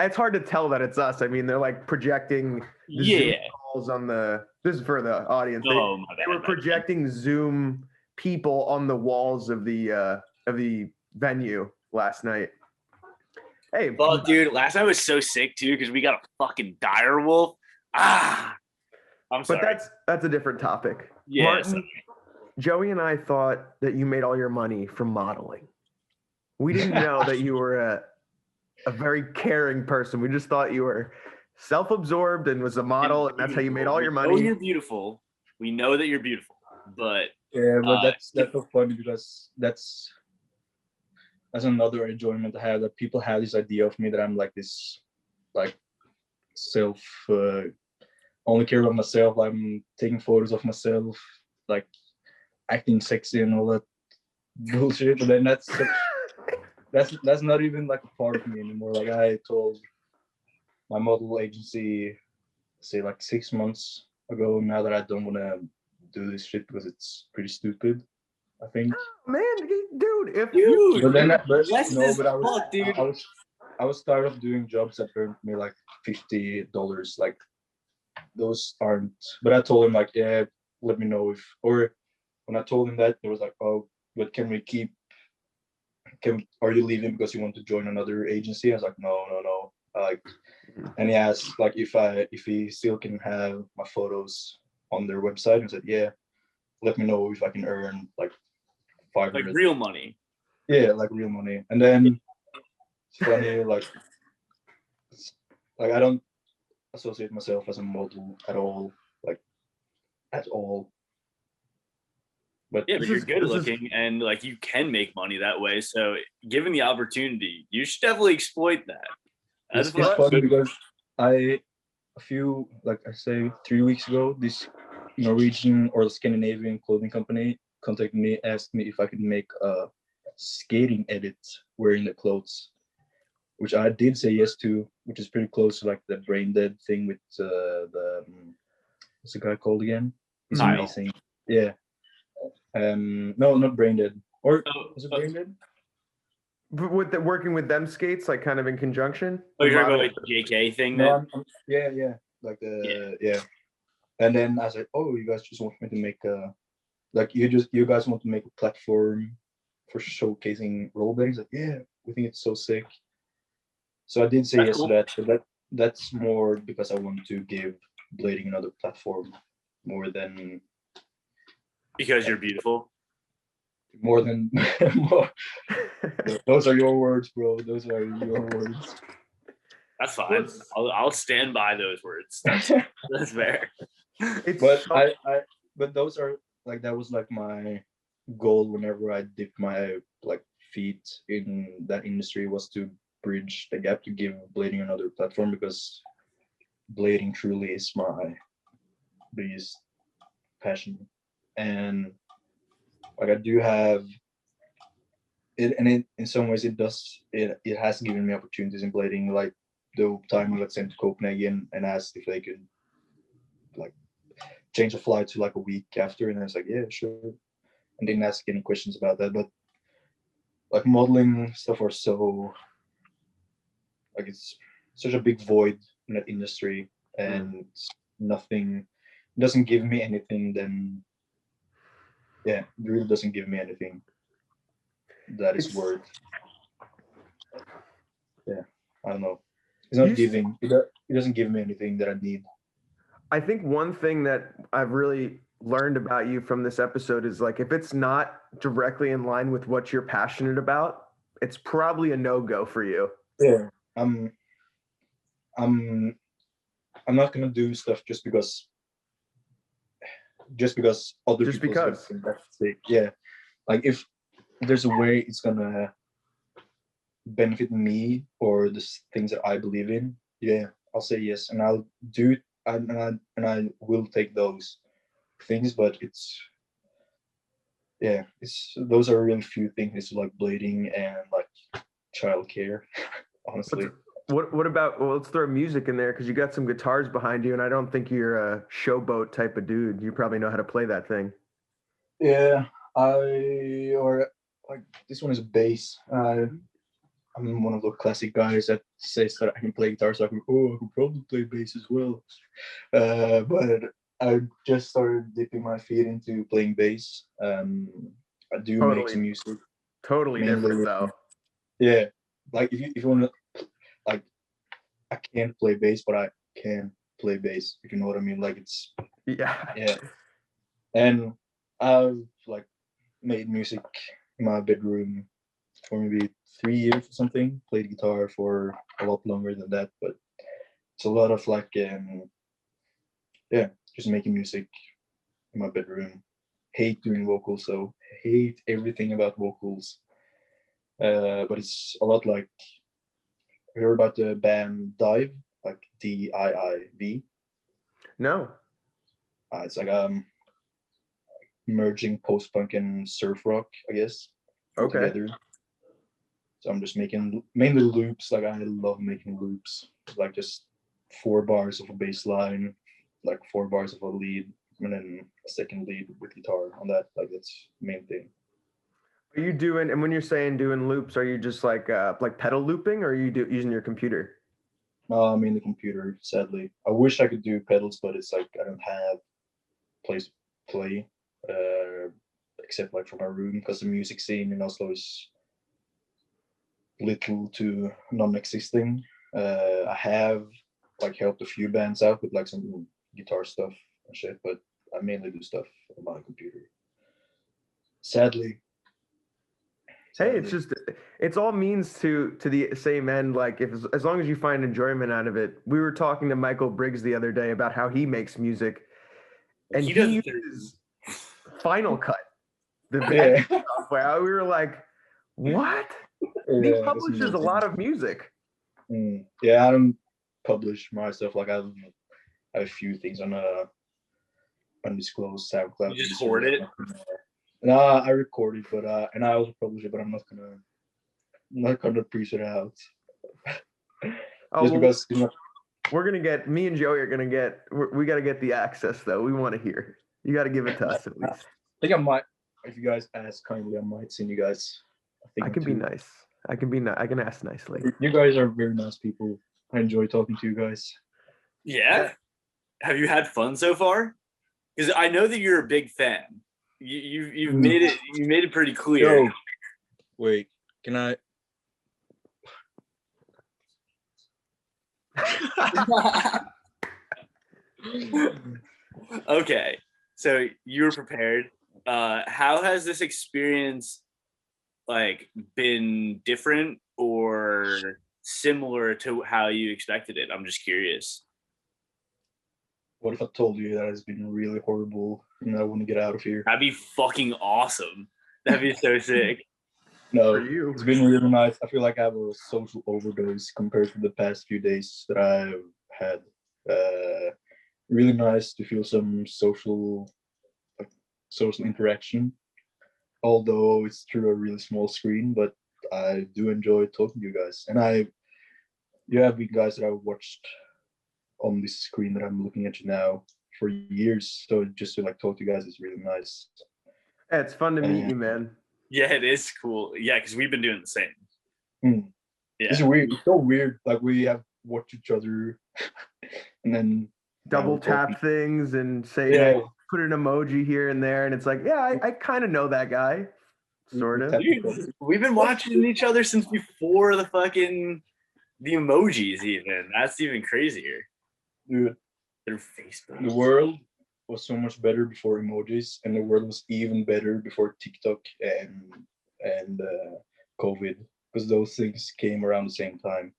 It's hard to tell that it's us. I mean, they're like projecting the Zoom calls on the. This is for the audience. Oh, my bad. They were projecting Zoom people on the walls of the venue last night. Hey, well, dude, last night was so sick too because we got a fucking dire wolf. I'm sorry. But that's a different topic. Yeah. Martin, Joey and I thought that you made all your money from modeling. We didn't know that you were a very caring person. We just thought you were self-absorbed and was a model, and that's how you made all your money. We know you're beautiful. We know that you're beautiful, but yeah, but that's so funny because that's another enjoyment I have, that people have this idea of me that I'm like this, like self, only care about myself. I'm taking photos of myself, like acting sexy and all that bullshit. But then that's not even like a part of me anymore. Like I told my model agency, say like 6 months ago now, that I don't want to do this shit because it's pretty stupid, I think. Oh, man, dude, I was tired of doing jobs that earned me like $50. Like those aren't. But I told him like, yeah, let me know if. Or when I told him that, there was like, oh, but can we keep? Are you leaving because you want to join another agency? I was like, no. Like, and he asked like if he still can have my photos on their website. And I said, yeah, let me know if I can earn like 500. Like real money. Yeah, like real money. And then it's funny, like I don't associate myself as a model at all, like at all. But yeah, but you're good looking and like you can make money that way. So given the opportunity, you should definitely exploit that. It's funny because a few, like I say 3 weeks ago, this Norwegian or Scandinavian clothing company contacted me, asked me if I could make a skating edit wearing the clothes. which I did say yes to, which is pretty close to like the brain dead thing with what's the guy called again? He's Kyle. amazing. Yeah. No, not brain dead. Or was it Oh, brain dead? But with working with them skates, like kind of in conjunction. Oh, you're talking about Model- like the JK thing No, then? yeah. Like yeah. And then I said, oh, you guys just want me to make a, like you guys want to make a platform for showcasing rollerblading? Like, yeah, we think it's so sick. So I did say That's yes cool. to that, but that's more because I want to give blading another platform more than Because you're beautiful. more. Those are your words, bro. Those are your words. That's fine. I'll stand by those words. That's fair. It's But so- but those are like, that was like my goal whenever I dipped my like feet in that industry, was to bridge the gap, to give blading another platform, because blading truly is my biggest passion. And like I do have it, and it in some ways it has given me opportunities in blading. Like the time I got sent to Copenhagen and asked if they could like change the flight to like a week after, and I was like, yeah, sure, and didn't ask any questions about that. But like modeling stuff are so like, it's such a big void in that industry, and nothing doesn't give me anything. Then yeah, it really doesn't give me anything that is It's- worth. Yeah, I don't know. It's not giving. It doesn't give me anything that I need. I think one thing that I've really learned about you from this episode is like if it's not directly in line with what you're passionate about, it's probably a no-go for you. Yeah, I'm not gonna do stuff just because other Just people because. think that's sick. Yeah, like if there's a way it's gonna benefit me or the things that I believe in, yeah, I'll say yes, and I'll do it, and I will take those things. But it's those are really few things. It's like blading and like childcare, honestly. What about, well, let's throw music in there because you got some guitars behind you, and I don't think you're a showboat type of dude. You probably know how to play that thing. Yeah, or like this one is a bass. I'm one of those classic guys that says that I can play guitar, so I can probably play bass as well. But I just started dipping my feet into playing bass. I do make some music. Totally Mainly, different though. Yeah, like if you want to, like, I can't play bass, but I can play bass, if you know what I mean. Like it's Yeah. and I've like made music in my bedroom for maybe 3 years or something. Played guitar for a lot longer than that, but it's a lot of like just making music in my bedroom. Hate doing vocals, so hate everything about vocals. But it's a lot like, you heard about the band Dive, like DIIV? No. It's like merging post-punk and surf rock, I guess, Okay. together. So I'm just making mainly loops. Like I love making loops, like just 4 bars of a bass line, like 4 bars of a lead, and then a second lead with guitar on that. Like that's the main thing. Are you doing, and when you're saying doing loops, are you just like pedal looping, or are you using your computer? No, I'm in the computer, sadly. I wish I could do pedals, but it's like I don't have place to play, except like for my room, because the music scene in Oslo is little to non-existing. I have like helped a few bands out with like some guitar stuff and shit, but I mainly do stuff on my computer. Sadly. Hey, it's all means to the same end. Like as long as you find enjoyment out of it. We were talking to Michael Briggs the other day about how he makes music, and he uses Final Cut, the software. We were like, what? He publishes a lot of music. Yeah, I don't publish my stuff. Like I have a few things on a undisclosed SoundCloud. You just hoard it? No, I record it, but and I also publish it, but I'm not gonna push it out. Oh, Just well, because you know, we're gonna get me and Joey are gonna get. We got to get the access though. We want to hear. You got to give it to us at least. I think I might. If you guys ask kindly, I might send you guys. I can be nice. I can ask nicely. You guys are very nice people. I enjoy talking to you guys. Yeah. Have you had fun so far? Because I know that you're a big fan. You've made it pretty clear. Yo, wait, can I? Okay, so you were prepared. How has this experience like been different or similar to how you expected it? I'm just curious. What if I told you that it's been really horrible and I want to get out of here? That'd be fucking awesome. That'd be so sick. No, For you. it's been really nice. I feel like I have a social overdose compared to the past few days that I've had. Really nice to feel some social interaction, although it's through a really small screen. But I do enjoy talking to you guys, and you have been guys that I've watched on this screen that I'm looking at you now for years. So just to like talk to you guys is really nice. Yeah, it's fun to meet you, man. Yeah, it is cool. Yeah, because we've been doing the same. Yeah. It's weird. It's so weird. Like we have watched each other and then Double tap things and say, hey, put an emoji here and there, and it's like, yeah, I kind of know that guy, sort of. Dude, we've been watching each other since before the emojis. Even that's even crazier. Dude, through Facebook. The world was so much better before emojis, and the world was even better before TikTok and COVID, because those things came around the same time.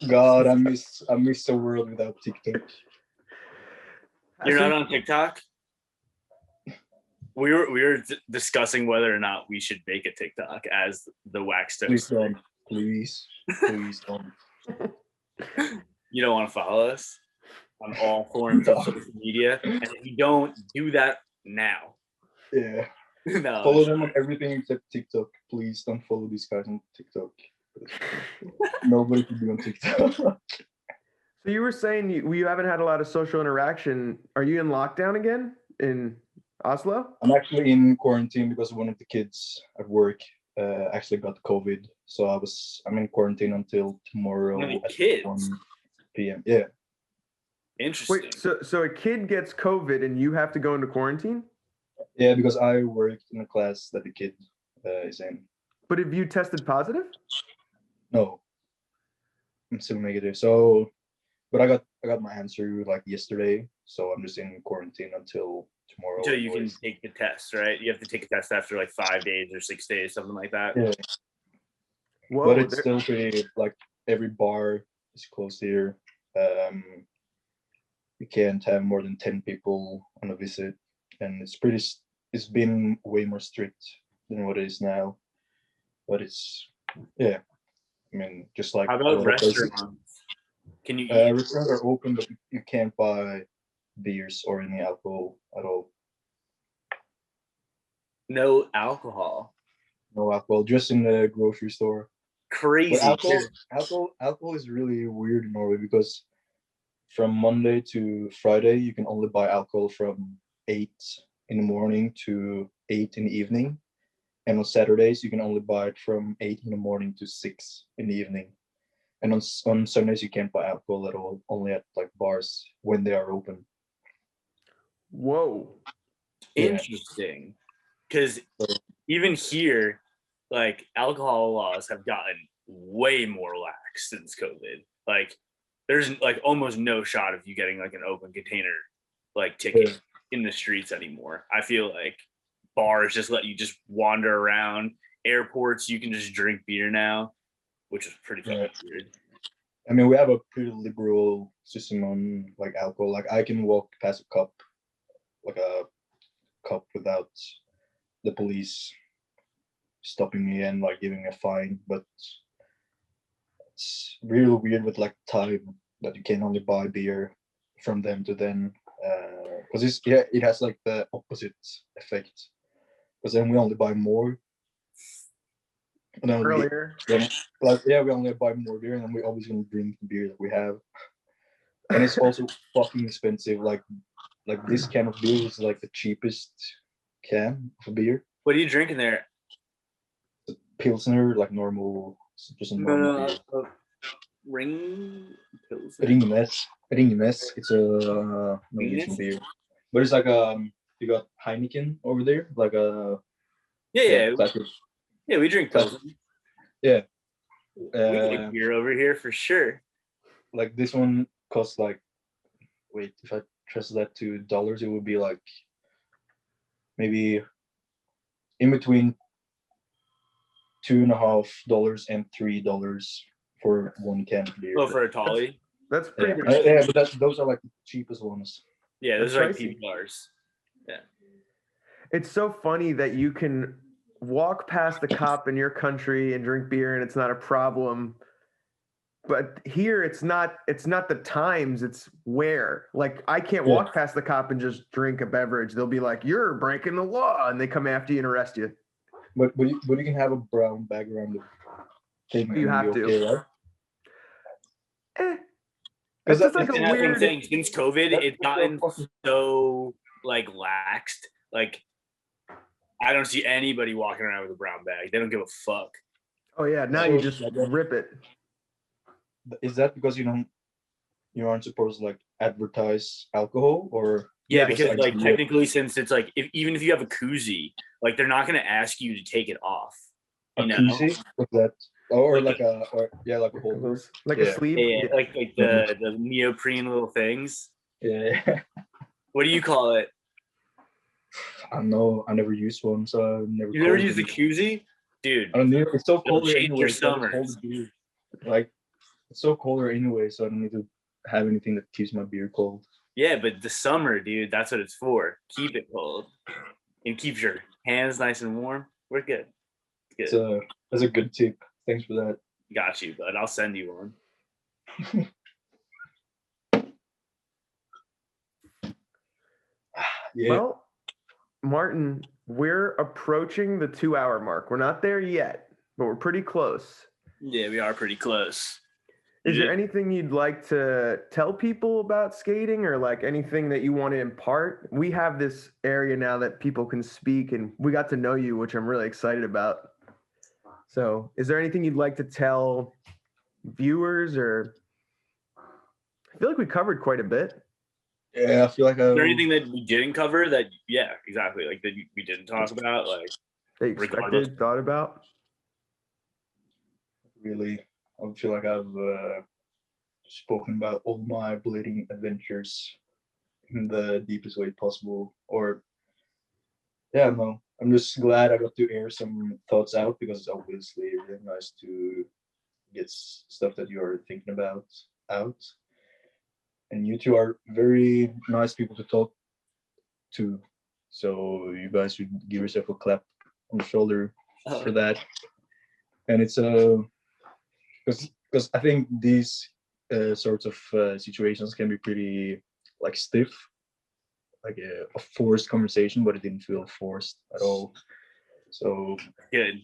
God, I miss the world without TikTok. You're not on TikTok? We were discussing whether or not we should make a TikTok as the Wax Toast. Please don't. Please don't. You don't want to follow us on all forms of social media, and if you don't, do that now. Yeah. No. Follow them on everything except TikTok. Please don't follow these guys on TikTok. Nobody can be on TikTok. So you were saying you haven't had a lot of social interaction. Are you in lockdown again in Oslo? I'm actually in quarantine because one of the kids at work actually got COVID. So I'm in quarantine until tomorrow at 1 p.m. Yeah. Interesting. Wait, so a kid gets COVID and you have to go into quarantine? Yeah, because I worked in a class that the kid is in. But have you tested positive? No, I'm still negative. So, but I got my answer like yesterday. So I'm just in quarantine until tomorrow. Until you can take the test, right? You have to take a test after like 5 days or 6 days, something like that. Yeah. Whoa, but it's still pretty, like every bar is closed here. You can't have more than 10 people on a visit, and it's been way more strict than what it is now. But I mean, just like how about restaurants? Can you eat? Restaurants are open, but you can't buy beers or any alcohol at all. No alcohol. No alcohol, just in the grocery store. Crazy. But alcohol is really weird in Norway because from Monday to Friday you can only buy alcohol from 8 in the morning to 8 in the evening, and on Saturdays you can only buy it from 8 in the morning to 6 in the evening, and on Sundays you can't buy alcohol at all, only at like bars when they are open. Whoa. Interesting. Because even here, like alcohol laws have gotten way more lax since COVID. Like there's like almost no shot of you getting like an open container like ticket in the streets anymore. I feel like bars just let you just wander around. Airports, you can just drink beer now, which is pretty fucking weird. I mean, we have a pretty liberal system on like alcohol. Like I can walk past a cup without the police stopping me and like giving me a fine, but it's really weird with like time that you can only buy beer from them to then, because it has like the opposite effect, because then we only buy more, And then earlier. we only buy more beer, and then we're always gonna drink the beer that we have. And it's also fucking expensive. Like this can of beer is like the cheapest can of beer. What are you drinking there? Pilsner, like normal, just a normal beer. Ringnes. Ringnes. It's a Norwegian beer, but it's like you got Heineken over there, like a Yeah. classic. Yeah, we drink Pilsen. Yeah. We drink beer over here for sure. Like this one costs like, wait, if I translate that to dollars, it would be like maybe in between $2.50 and $3 for one can of beer. Oh, for a tolly. That's pretty. Yeah, but those are like the cheapest ones. Yeah, those are like PBRs. Yeah. It's so funny that you can walk past the cop in your country and drink beer and it's not a problem. But here it's not the times, it's where. Like I can't walk past the cop and just drink a beverage. They'll be like, "You're breaking the law," and they come after you and arrest you. But you can have a brown bag around the thing. You have to. Okay, right? It's just like a weird thing. Since COVID, it's gotten so like laxed. Like I don't see anybody walking around with a brown bag. They don't give a fuck. Oh yeah, now you just rip it. Is that because you aren't supposed to like advertise alcohol, or because like technically, since it's like even if you have a koozie, like they're not going to ask you to take it off. Koozie? What's that? Like a holder, like a sleeve. Yeah, like the neoprene little things. Yeah. What do you call it? I don't know. I never used one, so I never. You never used a koozie, dude? I don't need. It's so cold anyway. Your summer. Like it's so colder anyway, so I don't need to have anything that keeps my beer cold. Yeah, but the summer, dude, that's what it's for. Keep it cold and keeps your hands nice and warm. We're good. Good. That's a good tip. Thanks for that. Got you, bud. I'll send you one. Yeah. Well, Martin, we're approaching the 2-hour mark. We're not there yet, but we're pretty close. Yeah, we are pretty close. Is there anything you'd like to tell people about skating, or like anything that you want to impart? We have this area now that people can speak, and we got to know you, which I'm really excited about. So is there anything you'd like to tell viewers, or I feel like we covered quite a bit. Yeah, I feel like is there anything that we didn't cover that, yeah, exactly, like that we didn't talk about, like that you expected, thought about? Really, I feel like I've spoken about all my bleeding adventures in the deepest way possible. Or, yeah, no, I'm just glad I got to air some thoughts out, because it's obviously really nice to get stuff that you're thinking about out. And you two are very nice people to talk to. So you guys should give yourself a clap on the shoulder for that. And it's because I think these sorts of situations can be pretty like stiff, like a forced conversation, but it didn't feel forced at all. So good.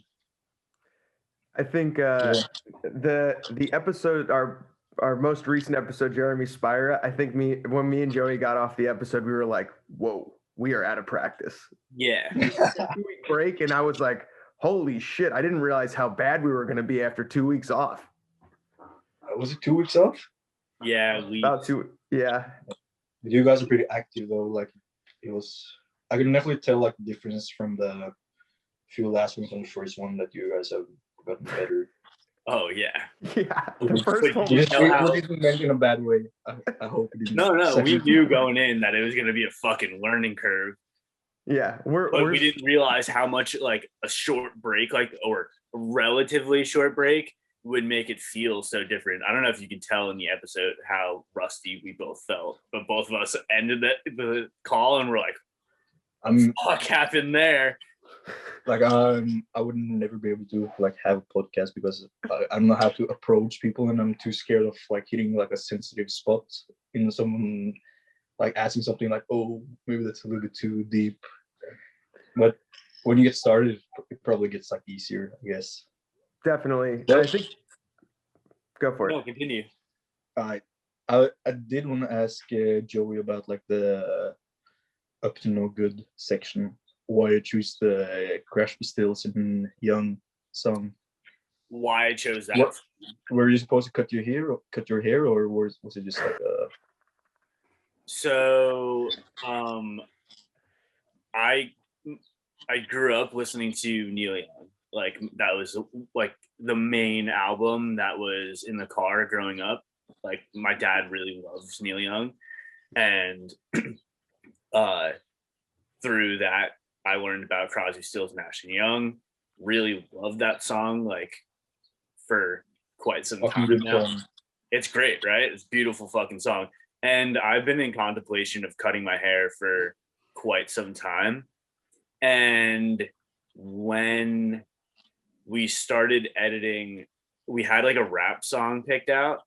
I think the episode, our most recent episode, Jeremy Spira, I think when me and Joey got off the episode, we were like, whoa, we are out of practice. Yeah. 2-week break, and I was like, holy shit, I didn't realize how bad we were going to be after 2 weeks off. Was it 2 weeks off? Yeah, about 2. Yeah. You guys are pretty active though. Like it was, I can definitely tell like the difference from the few last ones on the first one, that you guys have gotten better. Oh yeah. Yeah. The first one was meant in a bad way. I hope it didn't. No, we knew going in that it was going to be a fucking learning curve. Yeah, we didn't realize how much like a short break, like, or a relatively short break, would make it feel so different. I don't know if you can tell in the episode how rusty we both felt, but both of us ended the call and we're like, "What happened there?" Like I would never be able to like have a podcast, because I don't know how to approach people, and I'm too scared of like hitting like a sensitive spot in someone, like asking something like, oh, maybe that's a little bit too deep. But when you get started, it probably gets like easier, I guess. Definitely. Well, I think go for it. No, continue. I did want to ask Joey about like the Up to No Good section. Why you choose the Crash Stills in Young song? Why I chose that. What were you supposed to cut your hair, or was it just like a? So, I grew up listening to Neil Young. Like that was like the main album that was in the car growing up. Like my dad really loves Neil Young, and through that I learned about Crosby, Stills, Nash and Young. Really loved that song like for quite some time now. It's great, right? It's a beautiful fucking song. And I've been in contemplation of cutting my hair for quite some time. And when we started editing, we had like a rap song picked out,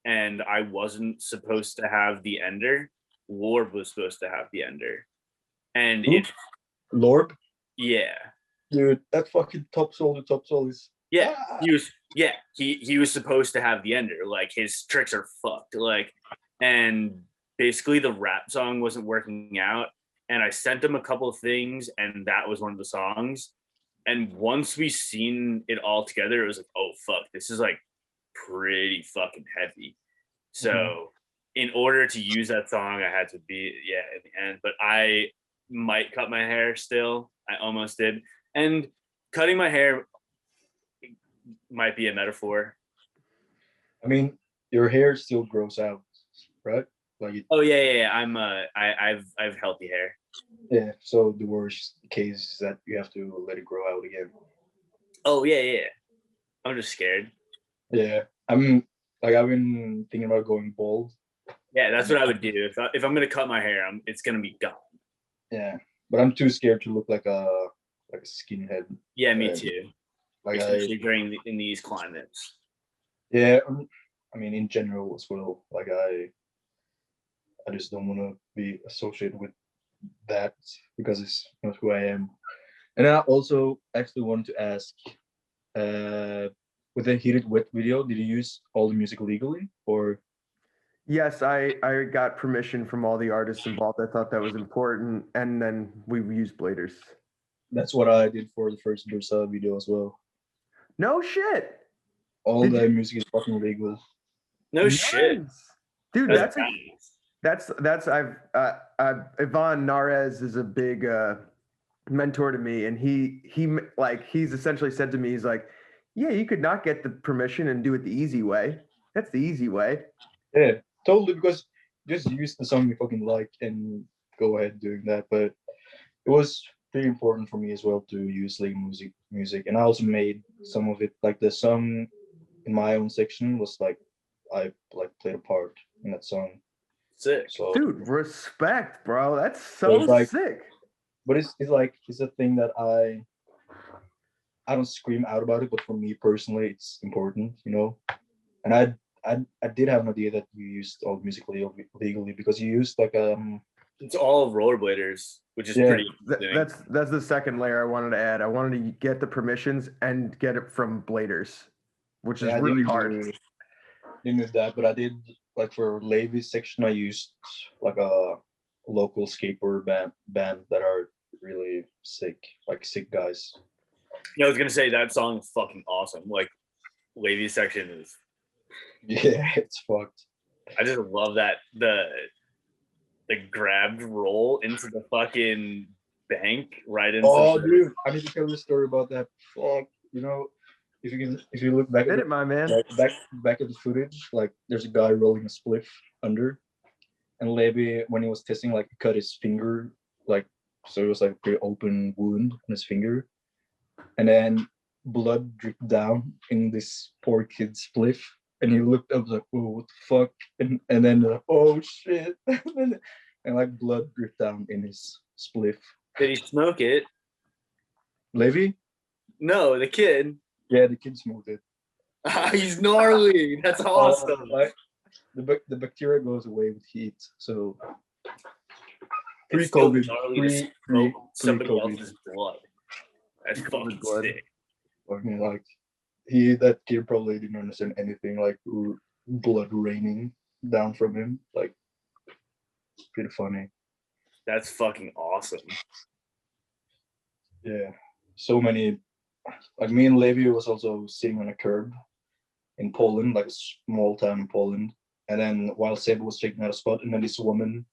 and I wasn't supposed to have the ender. Lorb was supposed to have the ender. And Who? it, Lorb? yeah. Dude, that fucking top soul is. Yeah, he was supposed to have the ender. Like his tricks are fucked. Like, and basically the rap song wasn't working out. And I sent him a couple of things, and that was one of the songs. And once we seen it all together, it was like, oh fuck, this is like pretty fucking heavy. So in order to use that song, I had to be in the end. But I might cut my hair still. I almost did. And cutting my hair might be a metaphor. I mean, your hair still grows out, right? Like Oh yeah. I've healthy hair. yeah. So the worst case is that you have to let it grow out again. Oh yeah. I'm just scared. Yeah, I've been thinking about going bald. Yeah, that's what I would do if I'm gonna cut my hair. It's gonna be gone. Yeah, but I'm too scared to look like a skinhead. Yeah, me too. Like especially in these climates. Yeah, I mean in general as well. Like I just don't want to be associated with that because it's not who I am. And I also actually wanted to ask, with the Hit It Wet video, did you use all the music legally or? Yes, I got permission from all the artists involved. I thought that was important, and then we used bladers. That's what I did for the first Burza video as well. No shit. All the music is fucking legal. No shit, dude. That's I've Ivan Narez is a big mentor to me, and he's essentially said to me, he's like, yeah, you could not get the permission and do it the easy way. That's the easy way. Yeah, totally, because just use the song you fucking like and go ahead doing that. But it was pretty important for me as well to use legal music, and I also made some of it. Like the song in my own section was like I like played a part in that song. Sick. So, dude, respect, bro. That's so like, sick. But it's a thing that I don't scream out about it, but for me personally, it's important, you know. And I did have an idea that you used all the music legally because you used like it's all rollerbladers, which is pretty interesting. That's the second layer I wanted to add. I wanted to get the permissions and get it from bladers, which is really hard. Didn't do that, but I did like for Levy's section. I used like a local skateboard band that are really sick, like sick guys. Yeah, I was gonna say that song is fucking awesome. Like Levy's section is. Yeah, it's fucked. I just love that the grabbed roll into the fucking bank right into. Oh, dude, I need to tell you a story about that. Fuck, you know, if you look back at my man. Back at the footage, like there's a guy rolling a spliff under, and Levy, when he was testing, like cut his finger, like so it was like a pretty open wound on his finger, and then blood dripped down in this poor kid's spliff. And he looked up like, "Oh, what the fuck?" And then like, "Oh shit!" and like blood dripped down in his spliff. Did he smoke it? Levy? No, the kid. Yeah, the kid smoked it. He's gnarly. That's awesome. The bacteria goes away with heat, so pre-COVID, somebody else's blood. That's fucking sick. Fucking like that kid probably didn't understand anything, like blood raining down from him. Like, pretty funny. That's fucking awesome. Yeah, so many. Like me and Levi was also sitting on a curb in Poland, like a small town in Poland. And then while Seb was checking out a spot, and then this woman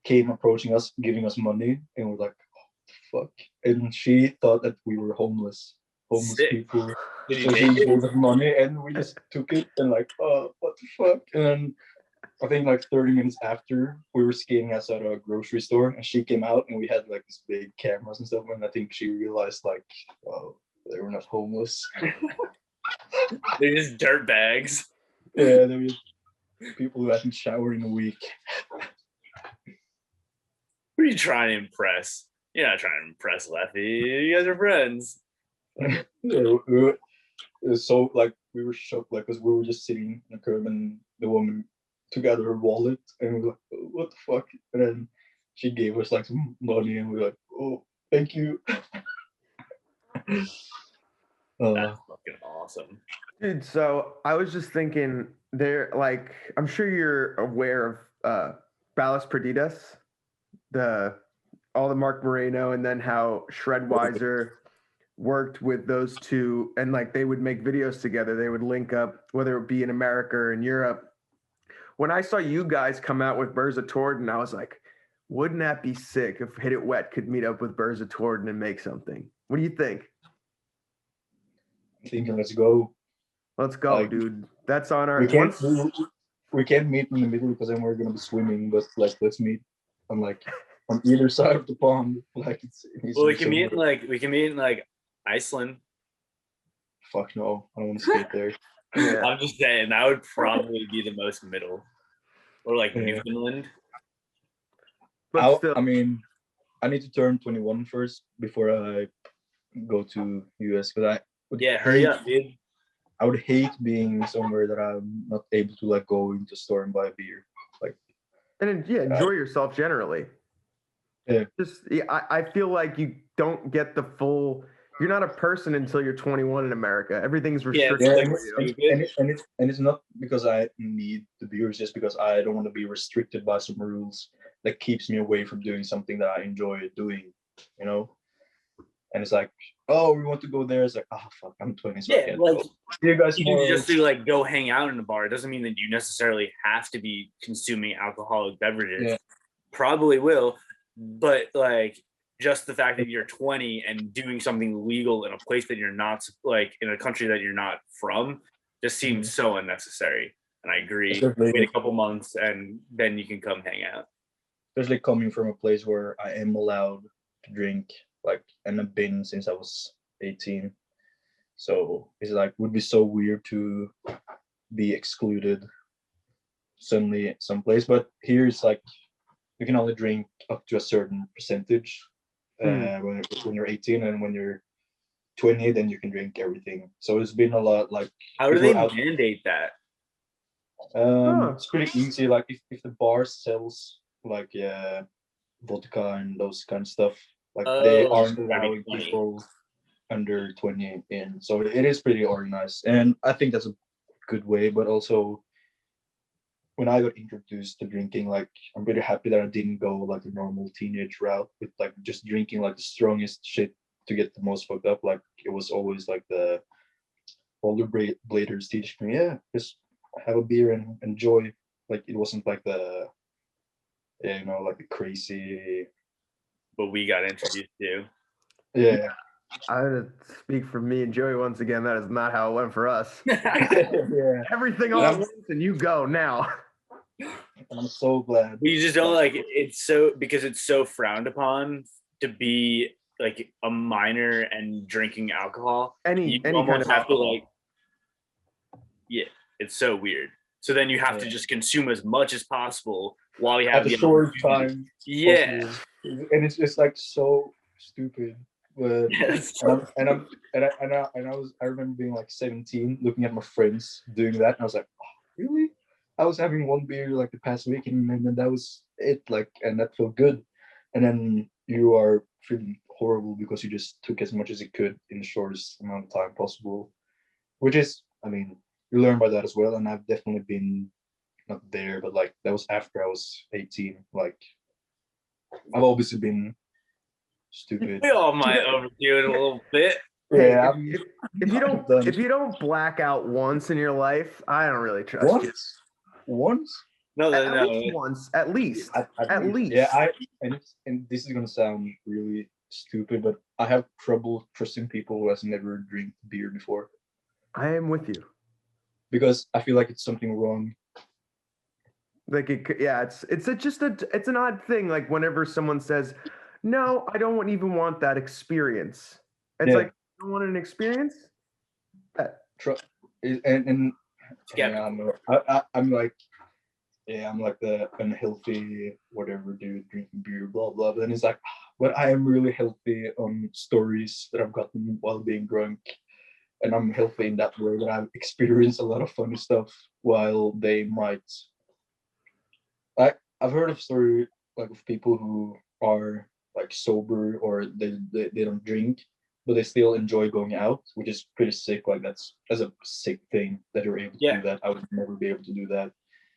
came approaching us, giving us money, and we're like, oh, fuck. And she thought that we were homeless Sick. people. Did you So she take it? gave us money, and we just took it and like, oh, what the fuck? And then I think like 30 minutes after, we were skating outside a grocery store, and she came out, and we had like these big cameras and stuff. And I think she realized like, oh, they were not homeless. They're just dirt bags. Yeah, there were people who hadn't showered in a week. Who are you trying to impress? You're not trying to impress Leffy. You guys are friends. Yeah, it was so like we were shocked, like because we were just sitting on the curb, and the woman took out her wallet, and we were like, oh, what the fuck? And then she gave us like some money, and we were like, oh, thank you. That's fucking awesome. Dude, so I was just thinking there, like, I'm sure you're aware of Balas Perdidas, all the Mark Moreno, and then how Shredweiser worked with those two, and like they would make videos together. They would link up, whether it be in America or in Europe. When I saw you guys come out with Burza Torden, I was like, wouldn't that be sick if Hit It Wet could meet up with Burza Torden and make something? What do you think? Thinking, let's go. Let's go, Like, dude. That's on our. We can't meet in the middle because then we're gonna be swimming. But like, let's meet on like on either side of the pond. Like it's well, we can meet in like Iceland. Fuck no, I don't want to skate there. Yeah. I'm just saying that would probably be the most middle, or like Newfoundland. But still, I mean, I need to turn 21 first before I go to US because hurry up, dude. I would hate being somewhere that I'm not able to like go into a store and buy a beer. Like, and enjoy yourself generally. Yeah. I feel like you don't get the full. You're not a person until you're 21 in America. Everything's restricted. And it's not because I need the beer. It's just because I don't want to be restricted by some rules that keeps me away from doing something that I enjoy doing. You know. And it's like, oh, we want to go there. It's like, oh fuck, I'm 20, so I can't go. You guys just to like go hang out in a bar. It doesn't mean that you necessarily have to be consuming alcoholic beverages. Yeah. Probably will, but like just the fact that you're 20 and doing something legal in a place that you're not, like in a country that you're not from, just seems so unnecessary. And I agree. Wait a couple months and then you can come hang out. Especially coming from a place where I am allowed to drink, like, and I've been since I was 18. So it's like would be so weird to be excluded suddenly someplace. But here it's like you can only drink up to a certain percentage when you're 18, and when you're 20, then you can drink everything. So it's been a lot like. How do they mandate that? It's pretty easy. Like if the bar sells like vodka and those kind of stuff, like they aren't allowing people under 20 in. So it is pretty organized, and I think that's a good way. But also, when I got introduced to drinking, like I'm pretty happy that I didn't go like the normal teenage route with like just drinking like the strongest shit to get the most fucked up. Like it was always like the older bladers teaching me, just have a beer and enjoy. Like it wasn't like the like the crazy. But we got introduced to. Yeah. I would speak for me and Joey once again. That is not how it went for us. Yeah. Everything all at once, and you go now. I'm so glad. You just don't like it's so because it's so frowned upon to be like a minor and drinking alcohol. Any kind of alcohol. It's so weird. So then you have to just consume as much as possible while you have the short time. Yeah. Possible. And it's just like so stupid. But I remember being like 17, looking at my friends doing that, and I was like, oh, really? I was having one beer like the past week, and then that was it. Like, and that felt good. And then you are feeling horrible because you just took as much as you could in the shortest amount of time possible. which is, I mean, you learn by that as well. And I've definitely been not there, but like that was after I was 18. Like I've obviously been stupid. We all might overdo it a little bit. Hey, Yeah, if you I'm done. don't black out once in your life, I don't really trust you. Once? No, At no, least once, at least. At least. Yeah, and this is gonna sound really stupid, but I have trouble trusting people who has never drank beer before I am with you. because I feel like it's something wrong. Like it's an odd thing. Like whenever someone says, "No, I don't even want that experience," it's Yeah. like, "You don't want an experience?" And Skeptical. yeah, I'm like, yeah, I'm like the unhealthy whatever dude drinking beer, blah blah. But then it's like, but I am really healthy on stories that I've gotten while being drunk, and I'm healthy in that way that I've experienced a lot of funny stuff while they might. I've heard of story like of people who are like sober or they don't drink, but they still enjoy going out, which is pretty sick. Like that's a sick thing that you're able to Yeah. do that. I would never be able to do that.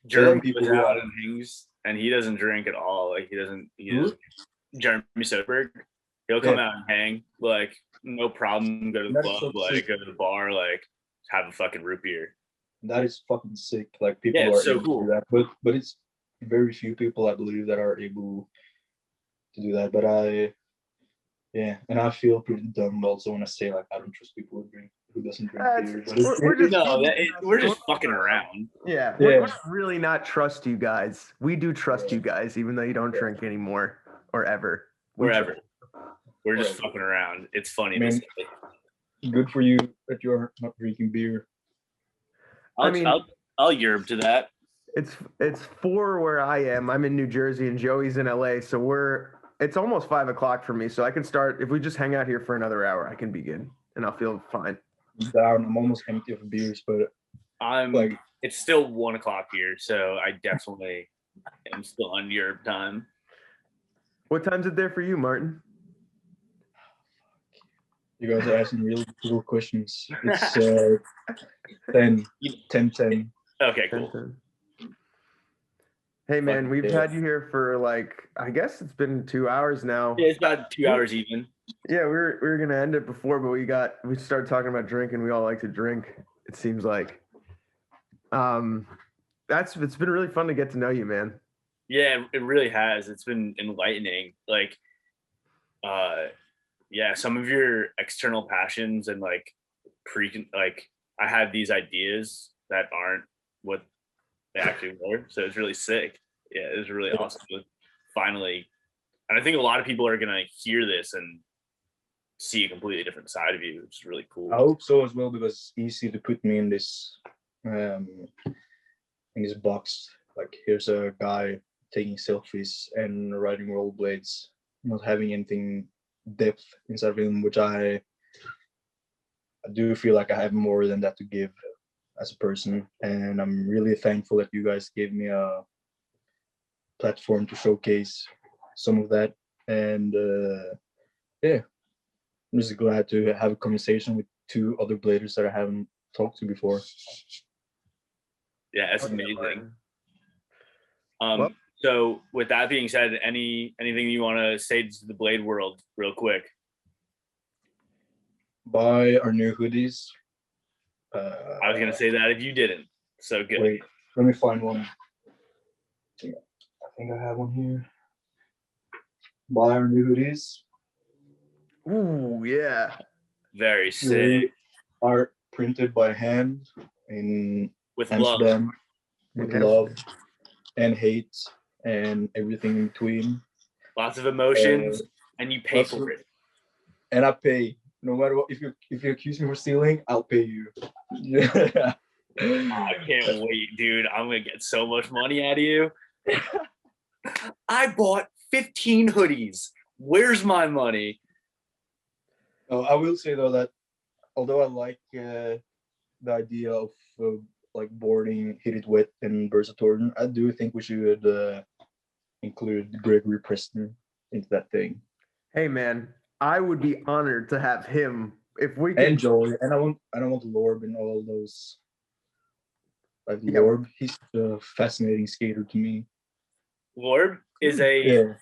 Jeremy people was who out are- and hangs, and he doesn't drink at all. Like he doesn't. Jeremy Soderberg. He'll come out and hang, like no problem. Go to the That's club, so like sick. go to the bar, like have a fucking root beer. That is fucking sick. Like people Yeah, are it's so able cool. to do that, but it's very few people I believe that are able to do that. But and I feel pretty dumb also when I say like I don't trust people who doesn't drink beer. But We're just fucking around. Yeah, we're really not trust you guys. We do trust you guys, even though you don't drink anymore or ever. Wherever. We're just fucking around. It's funny. Man, good for you that you're not drinking beer. I'll yerb to that. It's 4 where I am. I'm in New Jersey and Joey's in LA, so it's almost 5 o'clock for me. So I can start if we just hang out here for another hour. I can begin and I'll feel fine. Down. I'm almost empty of beers, but it's still 1 o'clock here, so I definitely am still on yerb time. What time's it there for you, Martin? You guys are asking really cool questions. It's 10. Okay, cool. 10. Hey man, we've had you here for like I guess it's been 2 hours now. Yeah, it's about 2 hours even. Yeah, we were gonna end it before, but we started talking about drinking. We all like to drink. It seems like. It's been really fun to get to know you, man. Yeah, it really has. It's been enlightening. Like, some of your external passions and like I had these ideas that aren't what they actually were. So it's really sick. Yeah, it was really awesome to finally. And I think a lot of people are gonna hear this and see a completely different side of you, which is really cool. I hope so as well, because it's easy to put me in this box. Like here's a guy taking selfies and riding rollerblades, not having anything depth inside of him, which I do feel like I have more than that to give as a person. And I'm really thankful that you guys gave me a platform to showcase some of that. And I'm just glad to have a conversation with 2 other bladers that I haven't talked to before. Yeah, that's amazing. So with that being said, anything you want to say to the Blade world real quick? Buy our new hoodies. I was gonna say that if you didn't. So good. Wait, let me find one. I think I have one here. Buy our new hoodies. Ooh, yeah. Very sick. They are printed by hand in with Amsterdam, love. with love and hate and everything in between. Lots of emotions, and you pay for it. And I pay. No matter what, if you accuse me of stealing, I'll pay you. Yeah. I can't wait, dude. I'm gonna get so much money out of you. I bought 15 hoodies. Where's my money? Oh, I will say though that although I like the idea of like boarding Hit It Wet and Burza Torden, I do think we should include Gregory Preston into that thing. Hey man, I would be honored to have him if we can enjoy, and I don't want Lorb and all those. Like Yeah. Lorb, he's a fascinating skater to me. Lorb is a Yeah.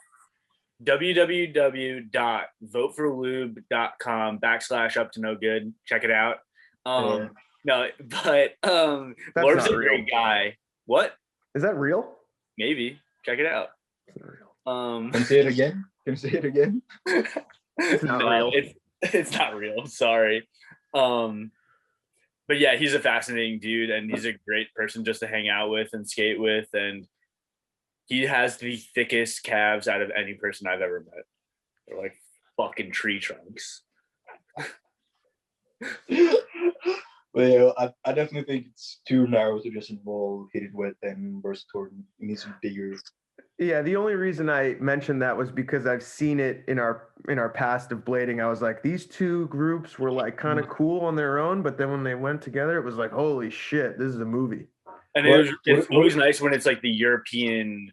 www.voteforlube.com/up to no good. Check it out. No, but Lorb's not a real. great guy. What? Is that real? Maybe. Check it out. It's not real. Can you say it again? Can you say it again? It's not No, real. It's not real. Sorry. But yeah, he's a fascinating dude, and he's a great person just to hang out with and skate with, and he has the thickest calves out of any person I've ever met. They're like fucking tree trunks. But yeah, I definitely think it's too narrow to just involve Hit It Wet and Burza Torden. It needs to be bigger. Yeah, the only reason I mentioned that was because I've seen it in our past of blading. I was like, these two groups were like kind of cool on their own, but then when they went together, it was like, holy shit, this is a movie. And it's always nice when it's like the European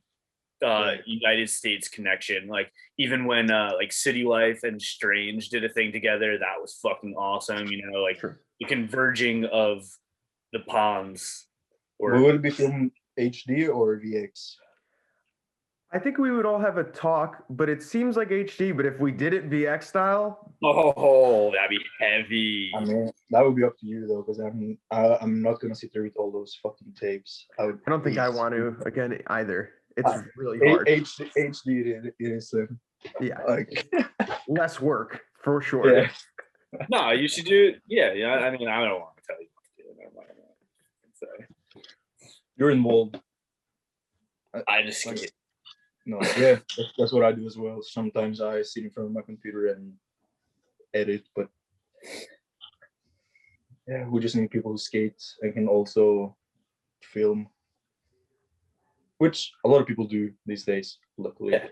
United States connection. Like even when like City Life and Strange did a thing together, that was fucking awesome. You know, like the converging of the ponds. Or would it be filmed HD or VX? I think we would all have a talk, but it seems like HD. But if we did it VX style, oh, that'd be heavy. I mean, that would be up to you though, because I'm not gonna sit there with all those fucking tapes. I don't think I want to again either. It's really hard. HD it is. Yeah, like less work for sure. Yeah. No, you should do it. Yeah. I mean, I don't want to tell you what to do. So you're involved. I just skate. No, yeah, that's what I do as well. Sometimes I sit in front of my computer and edit, but yeah, we just need people who skate and can also film, which a lot of people do these days, luckily. Yeah.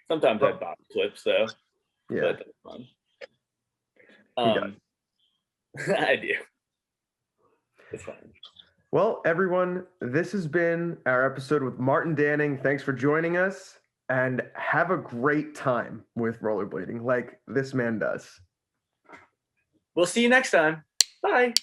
Sometimes I bop clips though. Yeah, that's fun. I do. It's fun. Well, everyone, this has been our episode with Martin Danning. Thanks for joining us, and have a great time with rollerblading like this man does. We'll see you next time. Bye.